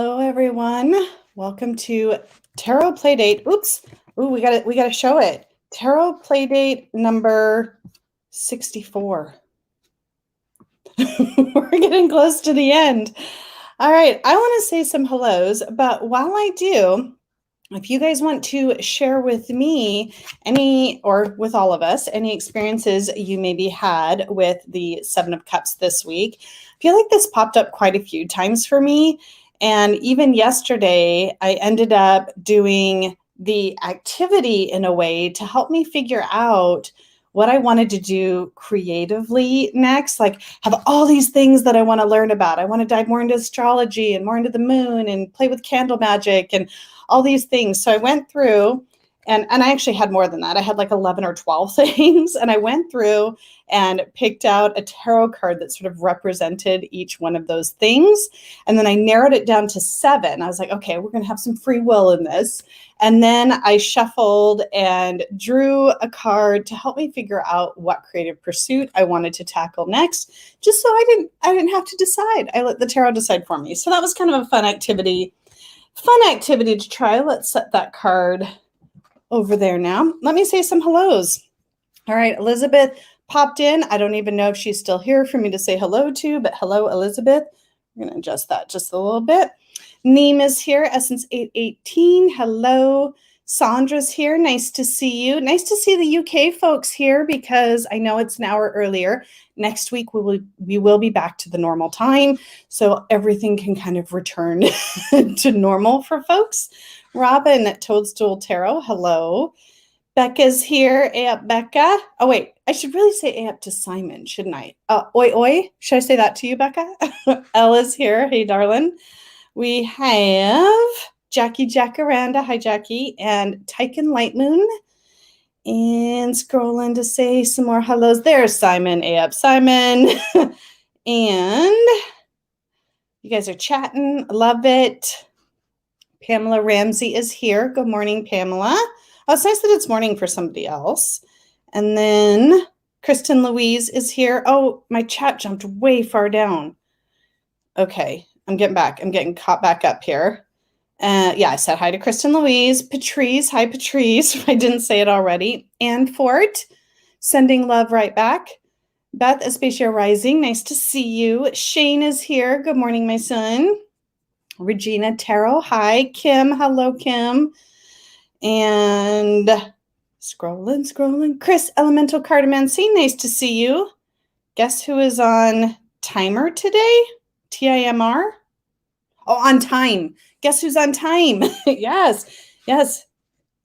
Hello, everyone. Welcome to Tarot Playdate. Oops. Ooh, we gotta show it. Tarot Playdate number 64. We're getting close to the end. All right, I want to say some hellos, but while I do, if you guys want to share with me or with all of us, any experiences you maybe had with the Seven of Cups this week, I feel like this popped up quite a few times for me. And even yesterday, I ended up doing the activity in a way to help me figure out what I wanted to do creatively next. Like, have all these things that I want to learn about. I want to dive more into astrology and more into the moon and play with candle magic and all these things. So I went through and I actually had more than that. I had like 11 or 12 things. And I went through and picked out a tarot card that sort of represented each one of those things. And then I narrowed it down to 7. I was like, okay, we're going to have some free will in this. And then I shuffled and drew a card to help me figure out what creative pursuit I wanted to tackle next, just so I didn't have to decide. I let the tarot decide for me. So that was kind of a fun activity to try. Let's set that card over there now. Let me say some hellos. All right, Elizabeth popped in. I don't even know if she's still here for me to say hello to, but hello, Elizabeth. I'm going to adjust that just a little bit. Neem is here, Essence 818. Hello. Sandra's here. Nice to see you. Nice to see the UK folks here because I know it's an hour earlier. Next week, we will be back to the normal time, so everything can kind of return to normal for folks. Robin at Toadstool Tarot, hello. Becca's here. Hey up, Becca. Oh, wait. I should really say hey up to Simon, shouldn't I? Oi, oi. Should I say that to you, Becca? Ella's here. Hey, darling. We have Jackie Jacaranda. Hi, Jackie. And Tyken Lightmoon. And scrolling to say some more hellos. There's Simon. Hey up, Simon. And you guys are chatting. Love it. Pamela Ramsey is here. Good morning, Pamela. Oh, it's nice that it's morning for somebody else. And then Kristen Louise is here. Oh, my chat jumped way far down. Okay, I'm getting back. I'm getting caught back up here. Yeah, I said hi to Kristen Louise. Patrice, hi, Patrice, if I didn't say it already. Ann Fort, sending love right back. Beth Aspacia Rising, nice to see you. Shane is here. Good morning, my son. Regina Tarot, hi. Kim, hello, Kim. And scrolling. Chris Elemental Cardamancy, nice to see you. Guess who is on timer today? TIMR? Oh, on time. Guess who's on time? Yes.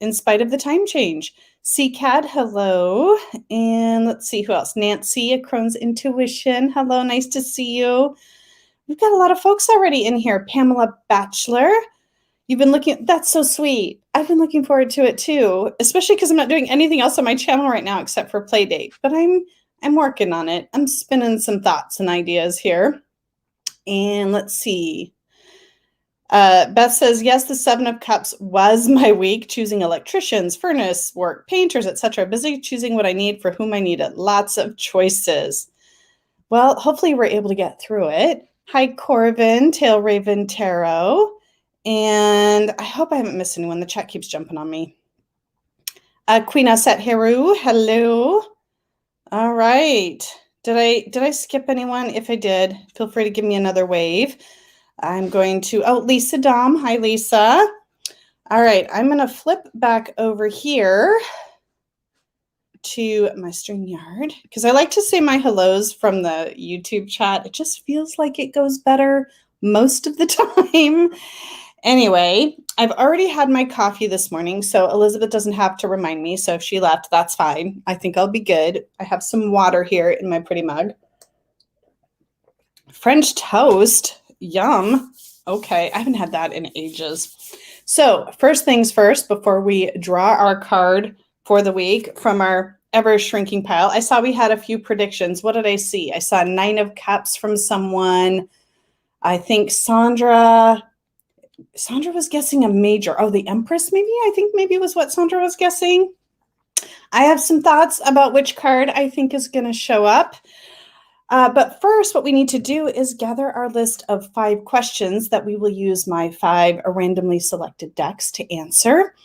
In spite of the time change. CCAD, hello. And let's see who else. Nancy at Crohn's Intuition. Hello, nice to see you. We've got a lot of folks already in here. Pamela Batchelor. You've been looking, that's so sweet. I've been looking forward to it too, especially because I'm not doing anything else on my channel right now except for Playdate, but I'm working on it. I'm spinning some thoughts and ideas here. And let's see. Beth says, yes, the 7 of Cups was my week, choosing electricians, furnace work, painters, etc. Busy choosing what I need for whom I need it. Lots of choices. Well, hopefully we're able to get through it. Hi, Corvin, Tail Raven Tarot. And I hope I haven't missed anyone. The chat keeps jumping on me. Queen Aset Heru, hello. All right. Did I skip anyone? If I did, feel free to give me another wave. I'm going to, Lisa Dom. Hi, Lisa. All right. I'm going to flip back over here to my StreamYard because I like to say my hellos from the YouTube chat. It just feels like it goes better most of the time. Anyway, I've already had my coffee this morning, so Elizabeth doesn't have to remind me. So if she left, that's fine. I think I'll be good. I have some water here in my pretty mug. French toast. Yum. Okay, I haven't had that in ages. So first things first, before we draw our card for the week from our ever-shrinking pile, I saw we had a few predictions. What did I see? I saw 9 of Cups from someone. I think Sandra was guessing a major. Oh, the Empress, maybe? I think maybe was what Sandra was guessing. I have some thoughts about which card I think is going to show up. But first, what we need to do is gather our list of 5 questions that we will use my 5 randomly selected decks to answer.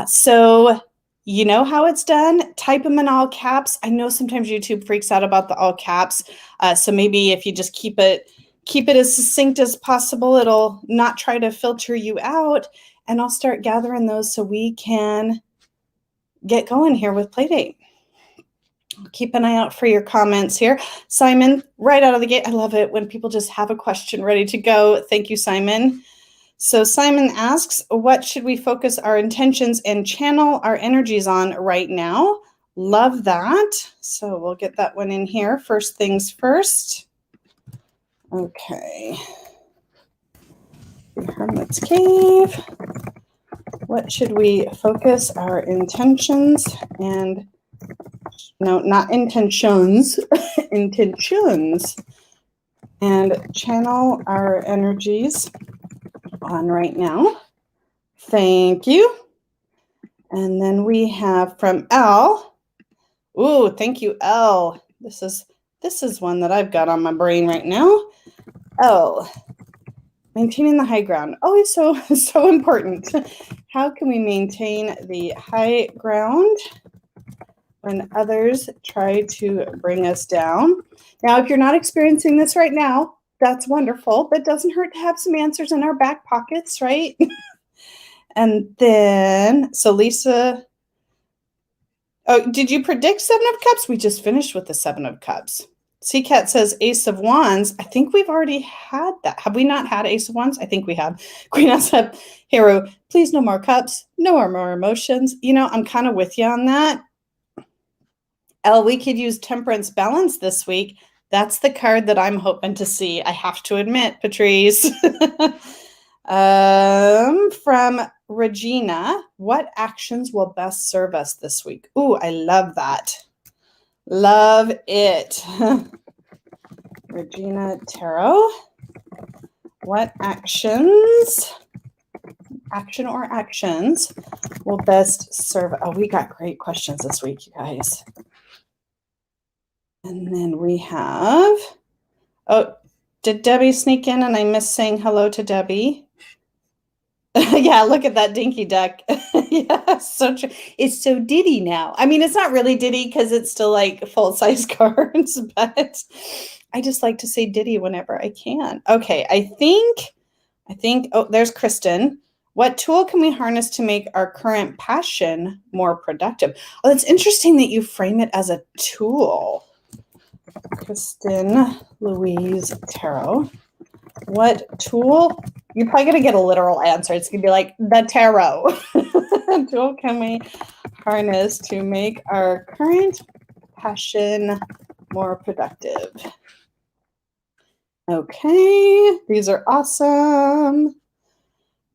So you know how it's done. Type them in all caps. I know sometimes YouTube freaks out about the all caps. So maybe if you just keep it as succinct as possible, it'll not try to filter you out. And I'll start gathering those so we can get going here with Playdate. Keep an eye out for your comments here. Simon, right out of the gate, I love it when people just have a question ready to go. Thank you, Simon. So Simon asks, what should we focus our intentions and channel our energies on right now? Love that. So we'll get that one in here. First things first. Okay. The Hermit's Cave. What should we focus our intentions and, no, not intentions, intentions, and channel our energies on right now? Thank you. And then we have from L. Ooh, thank you, L. This is one that I've got on my brain right now. L. Maintaining the high ground. Always so important. How can we maintain the high ground when others try to bring us down? Now, if you're not experiencing this right now, that's wonderful, but it doesn't hurt to have some answers in our back pockets, right? And then, so Lisa, oh, did you predict 7 of Cups? We just finished with the 7 of Cups. CCAT says Ace of Wands. I think we've already had that. Have we not had Ace of Wands? I think we have. Queen Asep, Hero, please no more cups, no more emotions. You know, I'm kind of with you on that. Elle, we could use Temperance Balance this week. That's the card that I'm hoping to see. I have to admit, Patrice. From Regina, what actions will best serve us this week? Ooh, I love that. Love it. Regina Tarot. What action or actions will best serve? Oh, we got great questions this week, you guys. And then we have, oh, did Debbie sneak in and I missed saying hello to Debbie? Yeah, look at that dinky duck. Yeah, so true. It's so Diddy now. I mean, it's not really Diddy because it's still like full-size cards, but I just like to say Diddy whenever I can. Okay, I think, oh, there's Kristen. What tool can we harness to make our current passion more productive? Oh, it's interesting that you frame it as a tool. Kristen Louise Tarot. What tool? You're probably going to get a literal answer. It's going to be like the tarot. Tool can we harness to make our current passion more productive? Okay, these are awesome.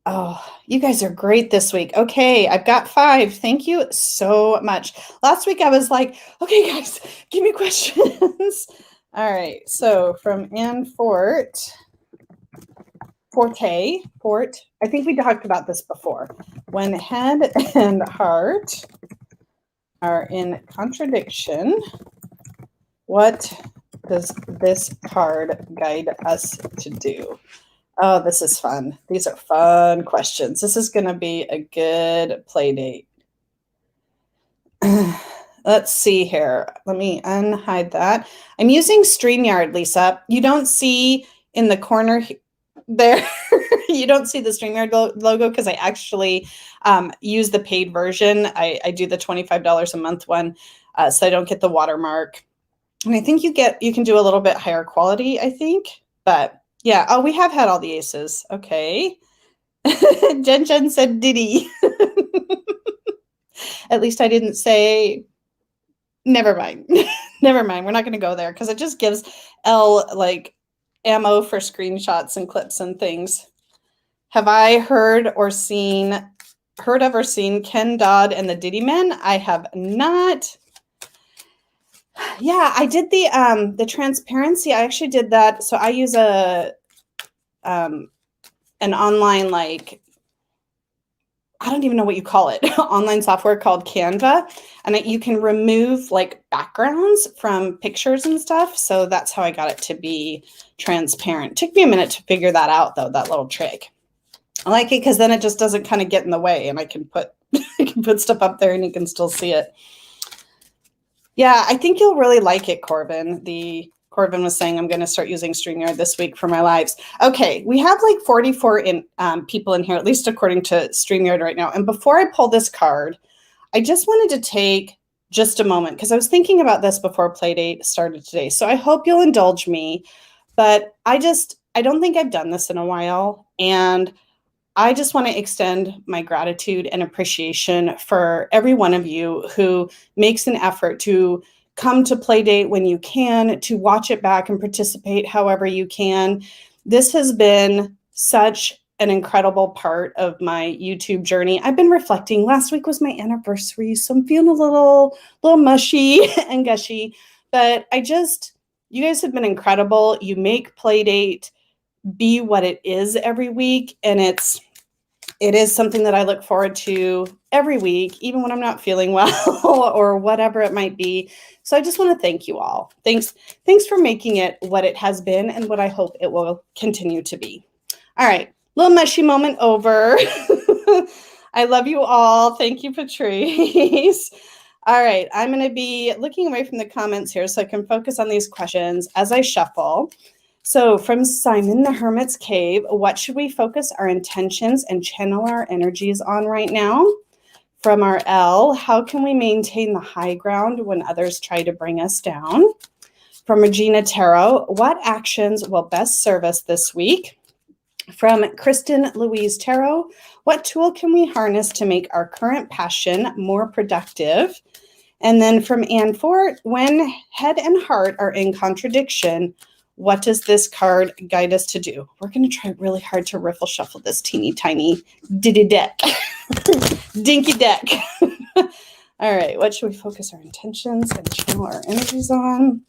Oh, you guys are great this week. Okay, I've got 5. Thank you so much. Last week I was like, okay, guys, give me questions. All right, so from Ann Fort, I think we talked about this before. When head and heart are in contradiction, what does this card guide us to do? Oh, this is fun. These are fun questions. This is going to be a good play date. Let's see here. Let me unhide that. I'm using StreamYard, Lisa. You don't see in the corner there, you don't see the StreamYard logo because I actually use the paid version. I do the $25 a month one, so I don't get the watermark. And I think you can do a little bit higher quality, I think. But yeah, oh, we have had all the aces. Okay. Jen said Diddy. At least I didn't say, never mind. Never mind. We're not going to go there because it just gives Elle like ammo for screenshots and clips and things. Have I heard of or seen Ken Dodd and the Diddy Men? I have not. Yeah, I did the transparency. I actually did that. So I use an online like I don't even know what you call it, online software called Canva. And you can remove like backgrounds from pictures and stuff. So that's how I got it to be transparent. It took me a minute to figure that out though, that little trick. I like it because then it just doesn't kind of get in the way and I can put stuff up there and you can still see it. Yeah, I think you'll really like it, Corbin. Corbin was saying I'm going to start using StreamYard this week for my lives. Okay, we have like 44 people in here, at least according to StreamYard right now. And before I pull this card, I just wanted to take just a moment because I was thinking about this before Playdate started today. So I hope you'll indulge me, but I don't think I've done this in a while. And I just want to extend my gratitude and appreciation for every one of you who makes an effort to come to Playdate when you can, to watch it back and participate however you can. This has been such an incredible part of my YouTube journey. I've been reflecting. Last week was my anniversary, so I'm feeling a little mushy and gushy. But you guys have been incredible. You make Playdate be what it is every week, and it is something that I look forward to every week, even when I'm not feeling well or whatever it might be. So I just want to thank you all. Thanks for making it what it has been and what I hope it will continue to be. All right, little mushy moment over. I love you all. Thank you, Patrice. All right, I'm going to be looking away from the comments here so I can focus on these questions as I shuffle. So from Simon the Hermit's Cave, what should we focus our intentions and channel our energies on right now? From our L, how can we maintain the high ground when others try to bring us down? From Regina Tarot, what actions will best serve us this week? From Kristen Louise Tarot, what tool can we harness to make our current passion more productive? And then from Anne Fort, when head and heart are in contradiction, what does this card guide us to do? We're going to try really hard to riffle shuffle this teeny tiny diddy deck. Dinky deck. All right, what should we focus our intentions and channel our energies on?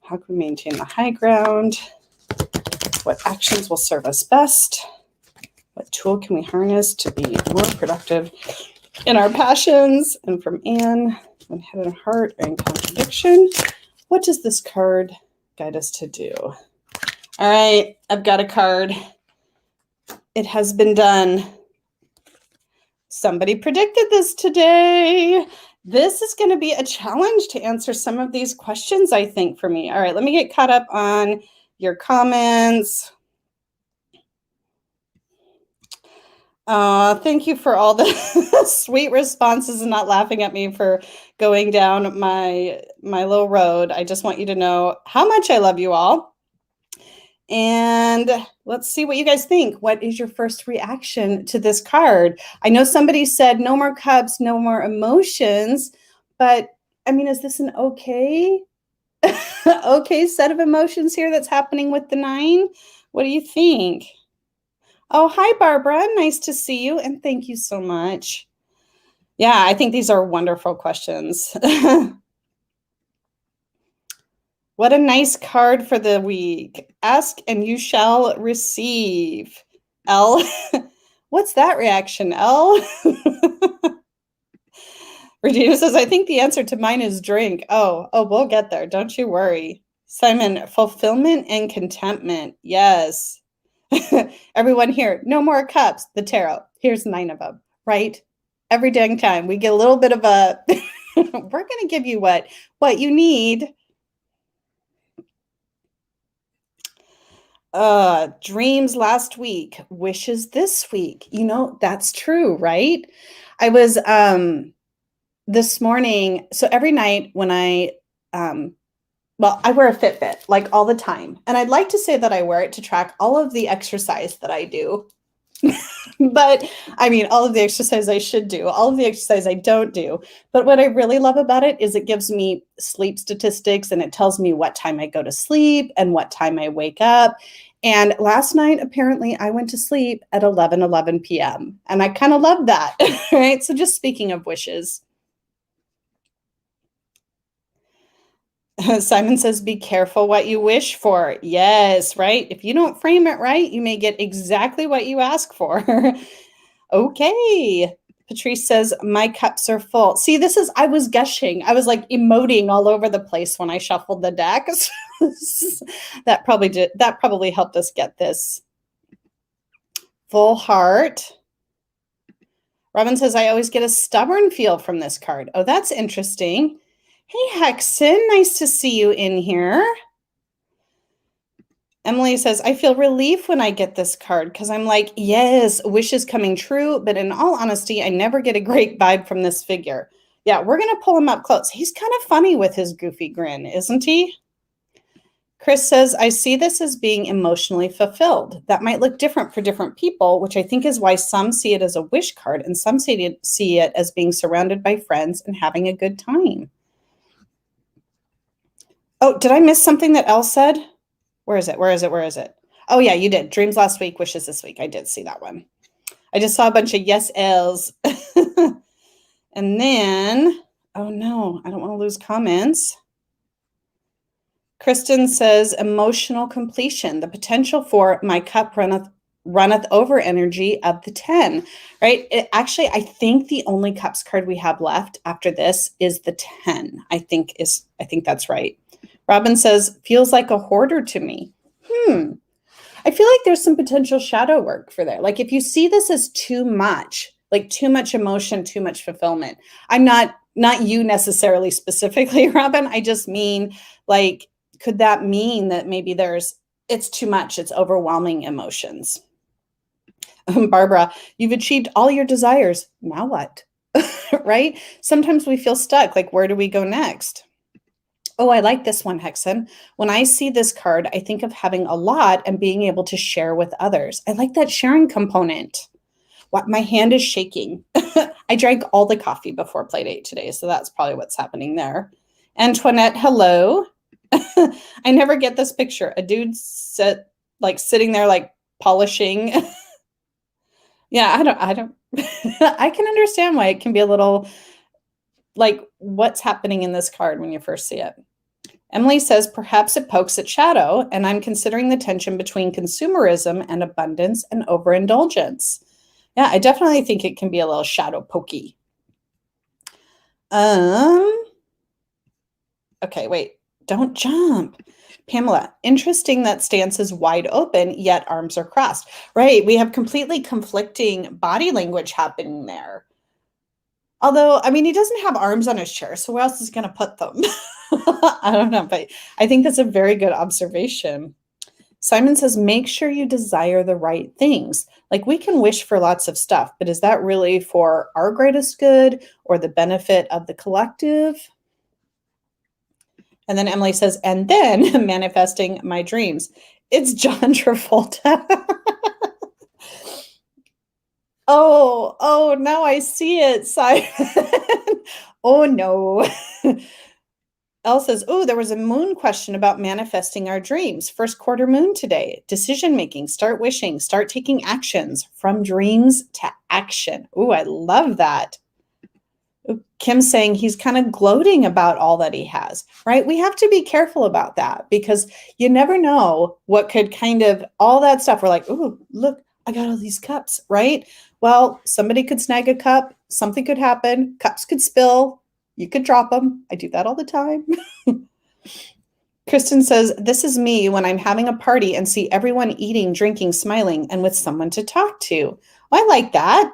How can we maintain the high ground? What actions will serve us best? What tool can we harness to be more productive in our passions? And from Anne, when head and heart are in contradiction, what does this card guide us to do? All right, I've got a card. It has been done. Somebody predicted this today. This is going to be a challenge to answer some of these questions, I think, for me. All right, let me get caught up on your comments. Thank you for all the sweet responses and not laughing at me for going down my little road. I just want you to know how much I love you all. And let's see what you guys think. What is your first reaction to this card? I know somebody said no more cups, no more emotions, but I mean, is this an okay set of emotions here that's happening with the 9? What do you think? Oh, hi, Barbara. Nice to see you. And thank you so much. Yeah, I think these are wonderful questions. What a nice card for the week. Ask and you shall receive. L. What's that reaction, L? Regina says, I think the answer to mine is drink. Oh, we'll get there. Don't you worry. Simon, fulfillment and contentment. Yes. Everyone here, no more cups. The tarot. Here's 9 of them, right? Every dang time we get a little bit of a, we're going to give you what you need. Dreams last week, wishes this week. You know, that's true, right? I was, this morning, so every night when I wear a Fitbit like all the time. And I'd like to say that I wear it to track all of the exercise that I do. But I mean, all of the exercise I should do, all of the exercise I don't do. But what I really love about it is it gives me sleep statistics and it tells me what time I go to sleep and what time I wake up. And last night, apparently, I went to sleep at 11 p.m. And I kind of love that, right? So just speaking of wishes. Simon says, be careful what you wish for. Yes, right? If you don't frame it right, you may get exactly what you ask for. Okay. Patrice says, my cups are full. See, I was gushing. I was like emoting all over the place when I shuffled the deck. That probably helped us get this. Full heart. Robin says, I always get a stubborn feel from this card. Oh, that's interesting. Hey, Hexen, nice to see you in here. Emily says, I feel relief when I get this card because I'm like, yes, wish is coming true. But in all honesty, I never get a great vibe from this figure. Yeah, we're going to pull him up close. He's kind of funny with his goofy grin, isn't he? Chris says, I see this as being emotionally fulfilled. That might look different for different people, which I think is why some see it as a wish card and some see it as being surrounded by friends and having a good time. Oh, did I miss something that Elle said? Where is it? Oh, yeah, you did. Dreams last week, wishes this week. I did see that one. I just saw a bunch of yes L's. And then, oh no, I don't want to lose comments. Kristen says, emotional completion, the potential for my cup runneth over energy of the 10, right? Actually, I think the only cups card we have left after this is the 10. I think that's right. Robin says, feels like a hoarder to me. I feel like there's some potential shadow work for there. Like if you see this as too much, like too much emotion, too much fulfillment. I'm not you necessarily specifically, Robin. I just mean like, could that mean that maybe it's too much, it's overwhelming emotions? Barbara, you've achieved all your desires. Now what? Right? Sometimes we feel stuck. Like, where do we go next? Oh, I like this one, Hexen. When I see this card, I think of having a lot and being able to share with others. I like that sharing component. What, my hand is shaking. I drank all the coffee before play date today, so that's probably what's happening there. Antoinette, hello. I never get this picture. A dude sitting there like polishing. Yeah, I don't I can understand why it can be a little like what's happening in this card when you first see it. Emily says, perhaps it pokes at shadow, and I'm considering the tension between consumerism and abundance and overindulgence. Yeah, I definitely think it can be a little shadow pokey. Okay, wait. Don't jump. Pamela, interesting that stance is wide open, yet arms are crossed. Right, we have completely conflicting body language happening there. Although, I mean, he doesn't have arms on his chair, so where else is he going to put them? I don't know, but I think that's a very good observation. Simon says, make sure you desire the right things. Like we can wish for lots of stuff, but is that really for our greatest good or the benefit of the collective? And then Emily says, and then manifesting my dreams. It's John Travolta. Oh, now I see it, Simon. Oh, no. Elle says, oh, there was a moon question about manifesting our dreams. First quarter moon today. Decision making, start wishing, start taking actions from dreams to action. Oh, I love that. Kim's saying he's kind of gloating about all that he has, right? We have to be careful about that because you never know what could kind of, all that stuff. We're like, oh, look, I got all these cups, right? Well, somebody could snag a cup. Something could happen. Cups could spill. You could drop them. I do that all the time. Kristen says, this is me when I'm having a party and see everyone eating, drinking, smiling, and with someone to talk to. I like that.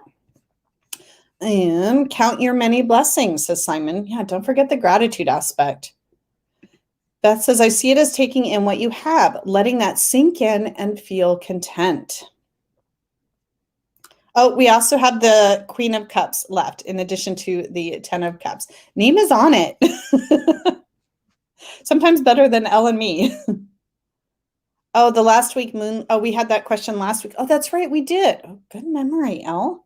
And count your many blessings, says Simon. Yeah, don't forget the gratitude aspect. Beth says, I see it as taking in what you have, letting that sink in and feel content. Oh, we also have the Queen of Cups left, in addition to the 10 of Cups. Neem is on it. Sometimes better than Elle and me. Oh, the last week moon. Oh, we had that question last week. Oh, that's right, we did. Oh, good memory, Elle.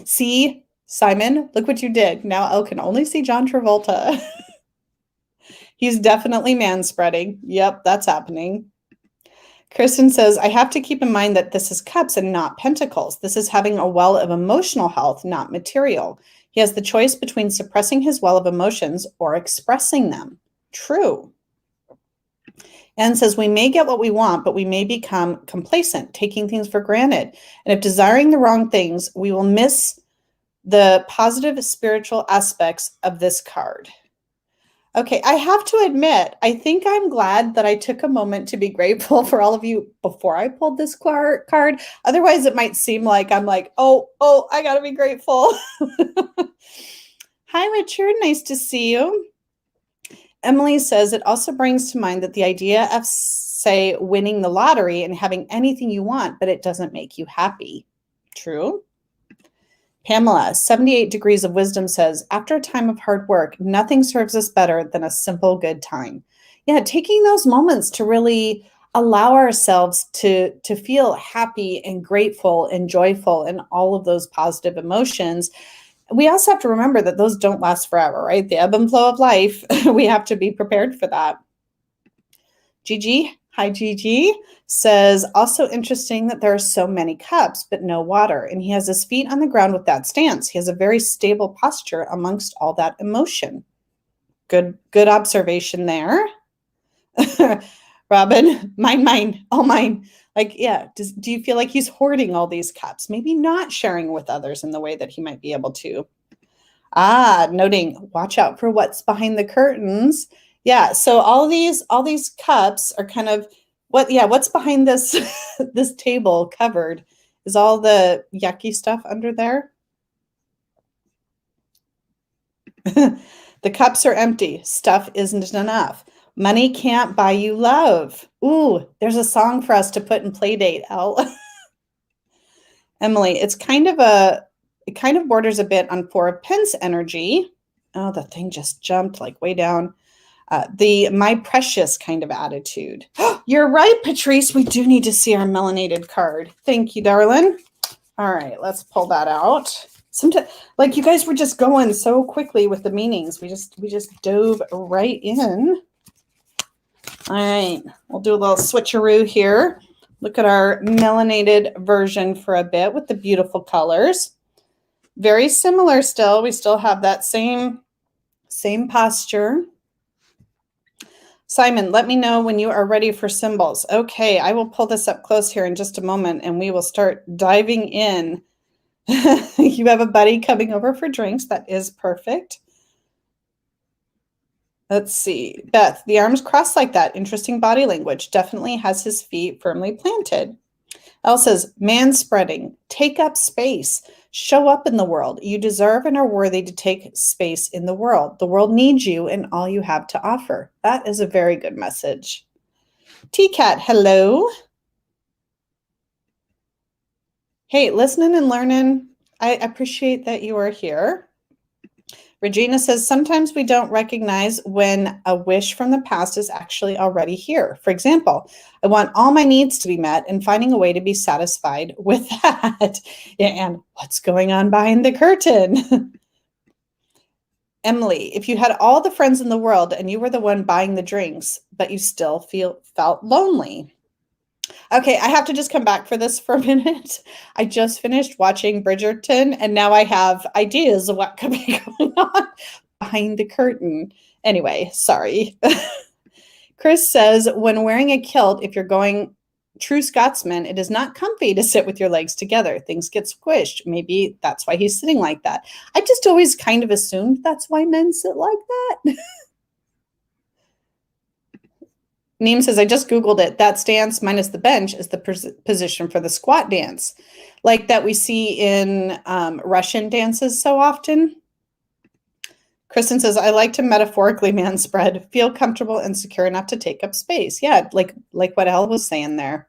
See, Simon, look what you did. Now Elle can only see John Travolta. He's definitely man-spreading. Yep, that's happening. Kristen says, I have to keep in mind that this is cups and not pentacles. This is having a well of emotional health, not material. He has the choice between suppressing his well of emotions or expressing them. True. Anne says, we may get what we want, but we may become complacent, taking things for granted. And if desiring the wrong things, we will miss the positive spiritual aspects of this card. Okay, I have to admit, I think I'm glad that I took a moment to be grateful for all of you before I pulled this card. Otherwise, it might seem like I'm like, oh, I gotta be grateful. Hi, Richard. Nice to see you. Emily says, it also brings to mind that the idea of, say, winning the lottery and having anything you want, but it doesn't make you happy. True. Pamela, 78 Degrees of Wisdom says, after a time of hard work, nothing serves us better than a simple good time. Yeah, taking those moments to really allow ourselves to feel happy and grateful and joyful and all of those positive emotions. We also have to remember that those don't last forever, right? The ebb and flow of life, we have to be prepared for that. Gigi, hi Gigi, says, also interesting that there are so many cups, but no water. And he has his feet on the ground with that stance. He has a very stable posture amongst all that emotion. Good observation there. Robin, mine, all mine. Like, yeah, do you feel like he's hoarding all these cups? Maybe not sharing with others in the way that he might be able to. Noting, watch out for what's behind the curtains. Yeah, so all these cups are kind of what's behind this this table covered is all the yucky stuff under there. The cups are empty. Stuff isn't enough. Money can't buy you love. Ooh, there's a song for us to put in Playdate, Elle. Emily, it kind of borders a bit on Four of Pence energy. Oh, the thing just jumped like way down. The my precious kind of attitude. You're right, Patrice. We do need to see our melanated card. Thank you, darling. All right, let's pull that out. Sometimes, like you guys were just going so quickly with the meanings. We just dove right in. All right, we'll do a little switcheroo here. Look at our melanated version for a bit with the beautiful colors. Very similar still. We still have that same posture. Simon, let me know when you are ready for symbols. Okay, I will pull this up close here in just a moment and we will start diving in. You have a buddy coming over for drinks. That is perfect. Let's see. Beth, the arms crossed like that. Interesting body language. Definitely has his feet firmly planted. Elle says, man spreading. Take up space. Show up in the world. You deserve and are worthy to take space in the world. The world needs you and all you have to offer. That is a very good message. T-Cat, hello. Hey, listening and learning. I appreciate that you are here. Regina says, sometimes we don't recognize when a wish from the past is actually already here. For example, I want all my needs to be met and finding a way to be satisfied with that. Yeah, and what's going on behind the curtain? Emily, if you had all the friends in the world and you were the one buying the drinks, but you still felt lonely. Okay, I have to just come back for this for a minute. I just finished watching Bridgerton, and now I have ideas of what could be going on behind the curtain. Anyway, sorry. Chris says, when wearing a kilt, if you're going true Scotsman, it is not comfy to sit with your legs together. Things get squished. Maybe that's why he's sitting like that. I just always kind of assumed that's why men sit like that. Neem says, I just Googled it. That stance minus the bench is the position for the squat dance, like that we see in Russian dances so often. Kristen says, I like to metaphorically man spread, feel comfortable and secure enough to take up space. Yeah, like what Elle was saying there.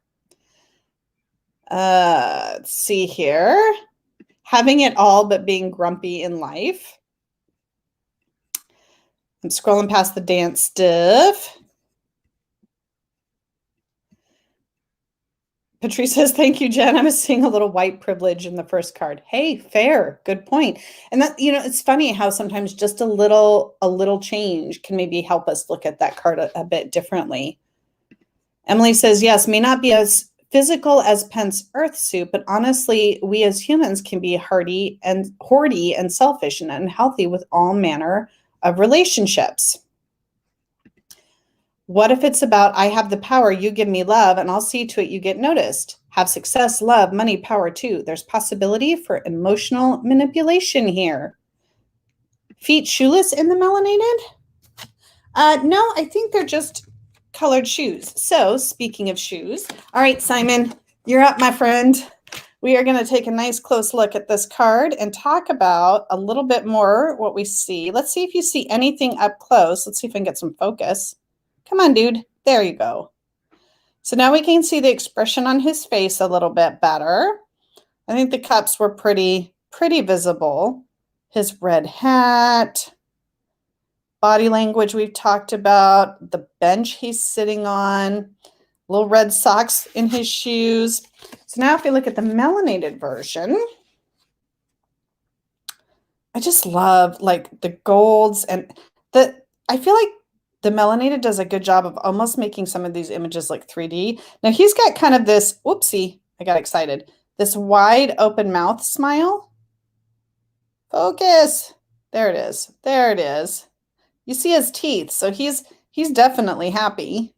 Let's see here. Having it all but being grumpy in life. I'm scrolling past the dance stuff. Patrice says, thank you, Jen. I was seeing a little white privilege in the first card. Hey, fair. Good point. And that, it's funny how sometimes just a little change can maybe help us look at that card a bit differently. Emily says, yes, may not be as physical as Pence Earth suit, but honestly, we as humans can be hoardy and selfish and unhealthy with all manner of relationships. What if it's about, I have the power, you give me love, and I'll see to it you get noticed. Have success, love, money, power too. There's possibility for emotional manipulation here. Feet shoeless in the melanated? No, I think they're just colored shoes. So speaking of shoes, all right, Simon, you're up, my friend. We are going to take a nice close look at this card and talk about a little bit more what we see. Let's see if you see anything up close. Let's see if I can get some focus. Come on, dude. There you go. So now we can see the expression on his face a little bit better. I think the cups were pretty visible. His red hat, body language we've talked about, the bench he's sitting on, little red socks in his shoes. So now if we look at the melanated version, I just love like the golds and I feel like the melanated does a good job of almost making some of these images like 3D. Now he's got kind of this, whoopsie, I got excited, this wide open mouth smile. Focus. There it is. There it is. You see his teeth. So he's definitely happy.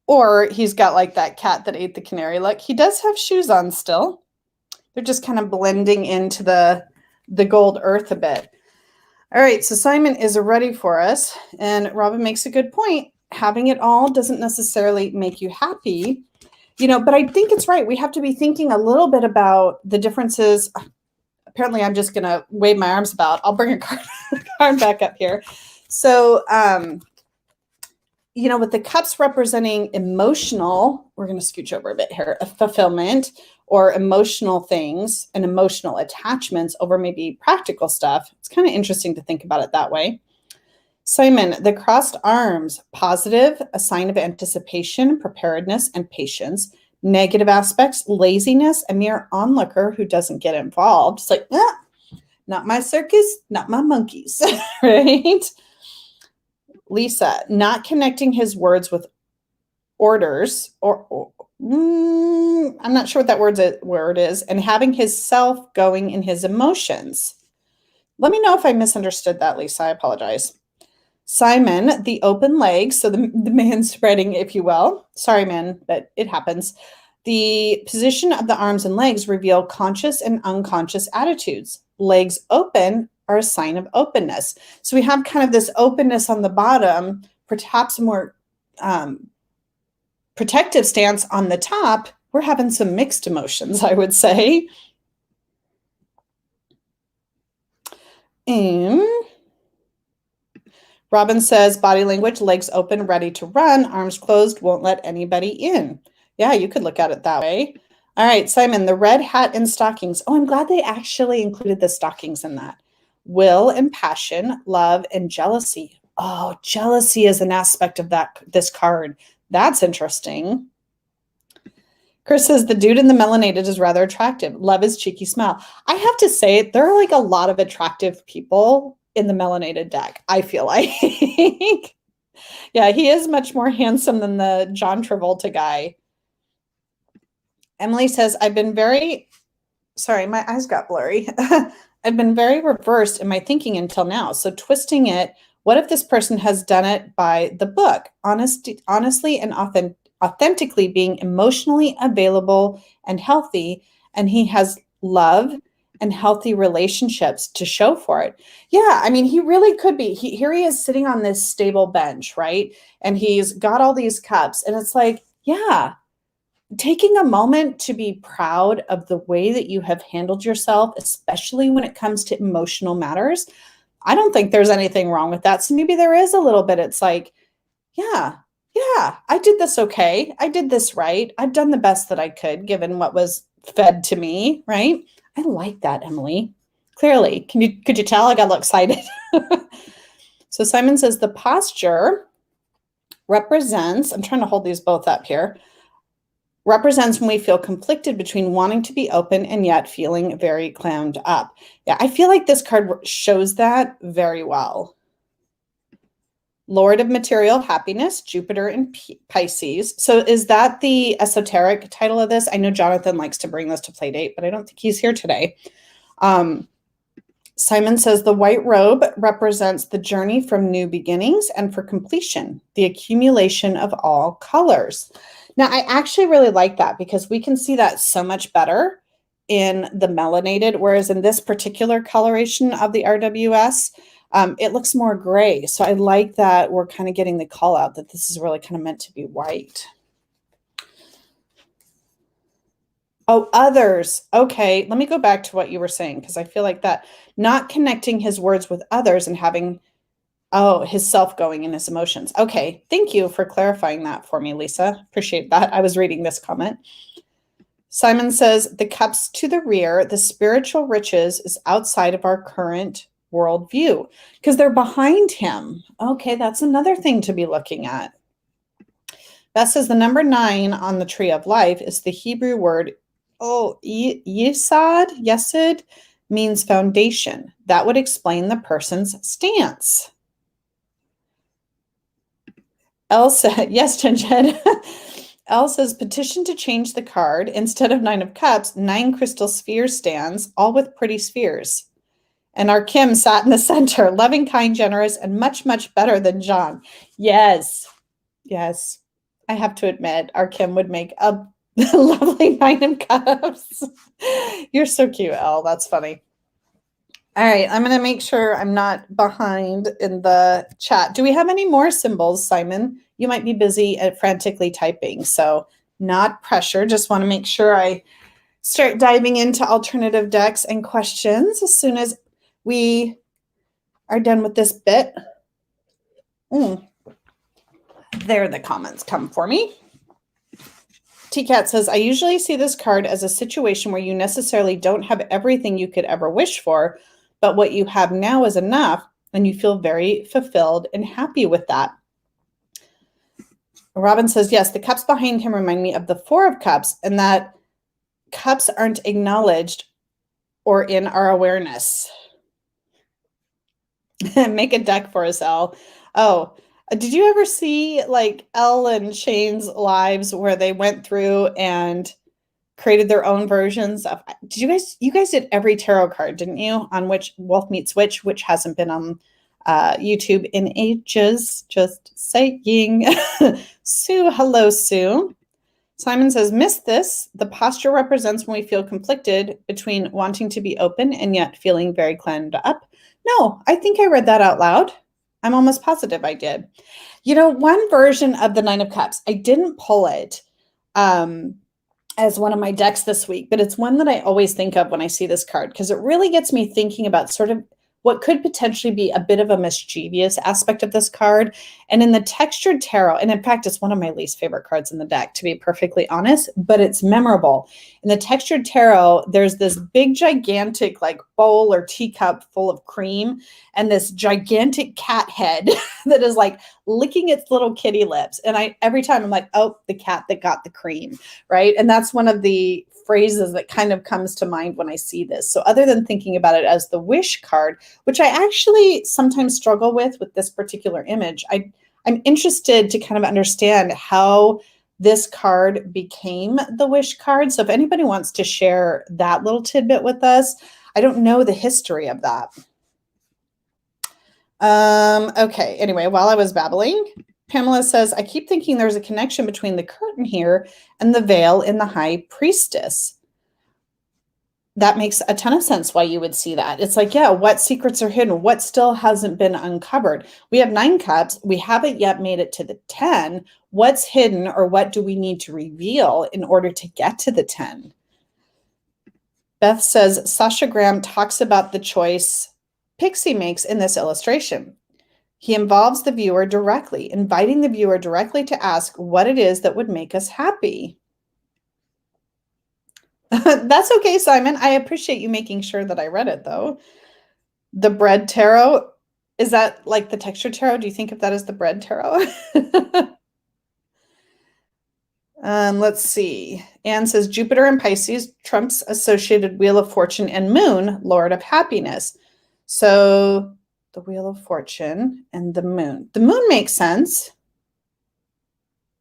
Or he's got like that cat that ate the canary. Look, he does have shoes on still. They're just kind of blending into the gold earth a bit. All right, so Simon is ready for us. And Robin makes a good point. Having it all doesn't necessarily make you happy, but I think it's right. We have to be thinking a little bit about the differences. Apparently, I'm just going to wave my arms about. I'll bring a card back up here. So, with the cups representing emotional, we're going to scooch over a bit here, a fulfillment or emotional things and emotional attachments over maybe practical stuff. It's kind of interesting to think about it that way. Simon, the crossed arms, positive, a sign of anticipation, preparedness, and patience. Negative aspects, laziness, a mere onlooker who doesn't get involved. It's like, not my circus, not my monkeys, right? Lisa, not connecting his words with orders I'm not sure what that word is, and having his self going in his emotions. Let me know if I misunderstood that, Lisa. I apologize. Simon, the open legs, so the man spreading, if you will. Sorry, man, but it happens. The position of the arms and legs reveal conscious and unconscious attitudes. Legs open are a sign of openness. So we have kind of this openness on the bottom, perhaps a more protective stance on the top. We're having some mixed emotions, I would say. Robin says, body language, legs open, ready to run, arms closed, won't let anybody in. Yeah, you could look at it that way. All right, Simon, the red hat and stockings. Oh, I'm glad they actually included the stockings in that. Will and passion, love and jealousy. Oh, jealousy is an aspect of this card. That's interesting. Chris says the dude in the melanated is rather attractive. Love his cheeky smile. I have to say, there are like a lot of attractive people in the melanated deck, I feel like. Yeah, he is much more handsome than the John Travolta guy. Emily says, sorry, my eyes got blurry. I've been very reversed in my thinking until now. So twisting it, what if this person has done it by the book? Honestly and authentically being emotionally available and healthy, and he has love and healthy relationships to show for it. Yeah, I mean, he really could be. Here he is sitting on this stable bench, right? And he's got all these cups, and it's like, yeah, taking a moment to be proud of the way that you have handled yourself, especially when it comes to emotional matters. I don't think there's anything wrong with that. So maybe there is a little bit. It's like, yeah, I did this okay. I did this right. I've done the best that I could given what was fed to me, right? I like that, Emily. Clearly. Could you tell I got a little excited? So Simon says the posture represents, I'm trying to hold these both up here, represents when we feel conflicted between wanting to be open and yet feeling very clammed up. Yeah, I feel like this card shows that very well. Lord of Material Happiness, Jupiter in Pisces. So is that the esoteric title of this? I know Jonathan likes to bring this to Playdate, but I don't think he's here today. Simon says the white robe represents the journey from new beginnings and for completion, the accumulation of all colors. Now, I actually really like that because we can see that so much better in the melanated, whereas in this particular coloration of the RWS, it looks more gray. So I like that we're kind of getting the call out that this is really kind of meant to be white. Oh, others. Okay, let me go back to what you were saying because I feel like that not connecting his words with others and having, oh, his self going in his emotions. Okay, thank you for clarifying that for me, Lisa. Appreciate that. I was reading this comment. Simon says, the cups to the rear, the spiritual riches is outside of our current worldview because they're behind him. Okay, that's another thing to be looking at. Beth says the number 9 on the tree of life is the Hebrew word, yesod means foundation. That would explain the person's stance. Elsa, yes, Jen. Elle says, petition to change the card. Instead of 9 of cups, 9 crystal sphere stands, all with pretty spheres. And our Kim sat in the center, loving, kind, generous, and much, much better than John. Yes. Yes. I have to admit, our Kim would make a lovely 9 of cups. You're so cute, Elle. That's funny. All right, I'm going to make sure I'm not behind in the chat. Do we have any more symbols, Simon? You might be busy at frantically typing, so not pressure. Just want to make sure I start diving into alternative decks and questions as soon as we are done with this bit. There the comments come for me. T-Cat says, I usually see this card as a situation where you necessarily don't have everything you could ever wish for, but what you have now is enough, and you feel very fulfilled and happy with that. Robin says, yes, the cups behind him remind me of the 4 of cups, and that cups aren't acknowledged or in our awareness. Make a deck for us, Elle. Oh, did you ever see like Elle and Shane's lives where they went through and created their own versions of, did you guys did every tarot card, didn't you, on which Wolf Meets Witch, which hasn't been on YouTube in ages, just saying. Sue, hello, Sue. Simon says, missed this. The posture represents when we feel conflicted between wanting to be open and yet feeling very clammed up. No, I think I read that out loud. I'm almost positive I did. You know, one version of the 9 of Cups, I didn't pull it as one of my decks this week, but it's one that I always think of when I see this card because it really gets me thinking about sort of what could potentially be a bit of a mischievous aspect of this card. And in the textured tarot, and in fact, it's one of my least favorite cards in the deck, to be perfectly honest, but it's memorable. In the textured tarot, there's this big, gigantic like bowl or teacup full of cream and this gigantic cat head that is like licking its little kitty lips. And every time I'm like, oh, the cat that got the cream, right? And that's one of the phrases that kind of comes to mind when I see this. So other than thinking about it as the wish card, which I actually sometimes struggle with this particular image, I'm interested to kind of understand how this card became the wish card. So if anybody wants to share that little tidbit with us, I don't know the history of that. Okay, anyway, while I was babbling, Pamela says, I keep thinking there's a connection between the curtain here and the veil in the High Priestess. That makes a ton of sense why you would see that. It's like, yeah, what secrets are hidden? What still hasn't been uncovered? We have 9 cups. We haven't yet made it to the 10. What's hidden or what do we need to reveal in order to get to the 10? Beth says, Sasha Graham talks about the choice Pixie makes in this illustration. He involves the viewer directly, inviting the viewer directly to ask what it is that would make us happy. That's okay, Simon. I appreciate you making sure that I read it, though. The bread tarot, is that like the texture tarot? Do you think of that as the bread tarot? Let's see. Anne says, Jupiter and Pisces, Trump's associated Wheel of Fortune, and Moon, Lord of Happiness. So the Wheel of Fortune and the Moon. The Moon makes sense,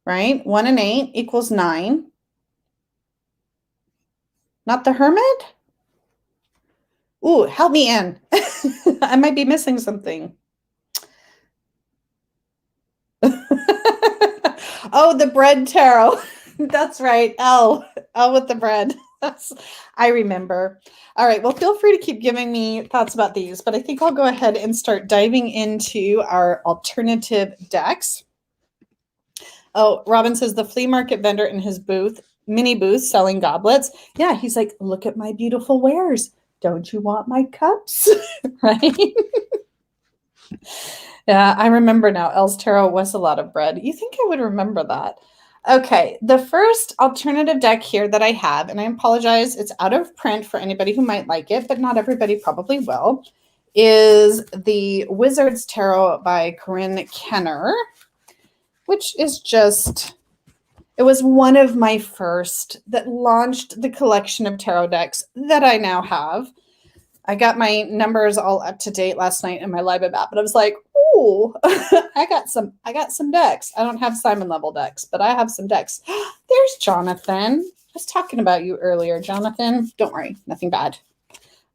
right? 1 and 8 equals 9. Not the Hermit? Ooh, help me in. I might be missing something. Oh, the bread tarot. That's right. L with the bread. I remember. All right. Well, feel free to keep giving me thoughts about these, but I think I'll go ahead and start diving into our alternative decks. Oh, Robin says the flea market vendor in his mini booth selling goblets. Yeah, he's like, look at my beautiful wares. Don't you want my cups? Right? Yeah, I remember now. El's Tarot was a lot of bread. You think I would remember that? Okay, the first alternative deck here that I have, and I apologize, it's out of print for anybody who might like it, but not everybody probably will, is the Wizard's Tarot by Corinne Kenner, which is just, it was one of my first that launched the collection of tarot decks that I now have. I got my numbers all up to date last night in my Libra app, but I was like, "Ooh, I got some decks. I don't have Simon level decks, but I have some decks." There's Jonathan. I was talking about you earlier, Jonathan. Don't worry, nothing bad.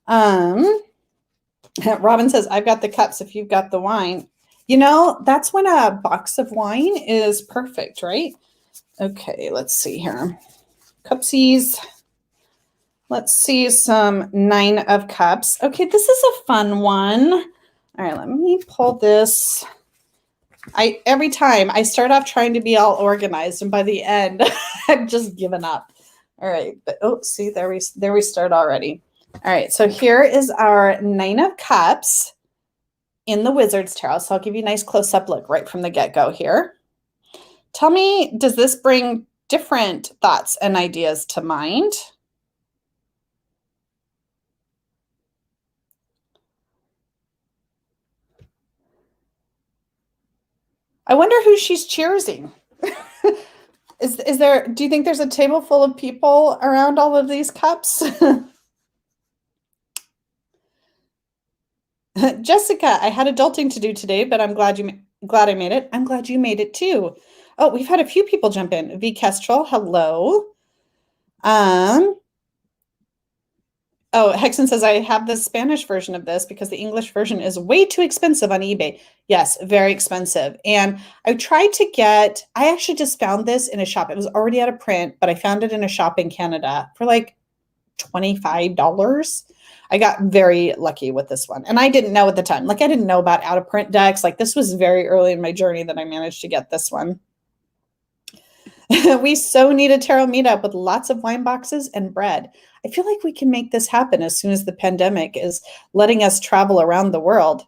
Robin says, "I've got the cups if you've got the wine." You know, that's when a box of wine is perfect, right? Okay, let's see here. Cupsies. Let's see some 9 of Cups. Okay, this is a fun one. All right, let me pull this. Every time I start off trying to be all organized, and by the end, I've just given up. All right, but oh, see, there we start already. All right, so here is our 9 of Cups in the Wizard's Tarot. So I'll give you a nice close-up look right from the get-go here. Tell me, does this bring different thoughts and ideas to mind? I wonder who she's cheersing. Is there, do you think there's a table full of people around all of these cups? Jessica, I had adulting to do today, but I'm glad I made it. I'm glad you made it too. Oh, we've had a few people jump in. V Kestrel, hello. Oh, Hexen says, I have the Spanish version of this because the English version is way too expensive on eBay. Yes, very expensive. And I tried to get, I actually just found this in a shop. It was already out of print, but I found it in a shop in Canada for like $25. I got very lucky with this one. And I didn't know at the time. Like, I didn't know about out of print decks. Like, this was very early in my journey that I managed to get this one. We so need a tarot meetup with lots of wine boxes and bread. I feel like we can make this happen as soon as the pandemic is letting us travel around the world.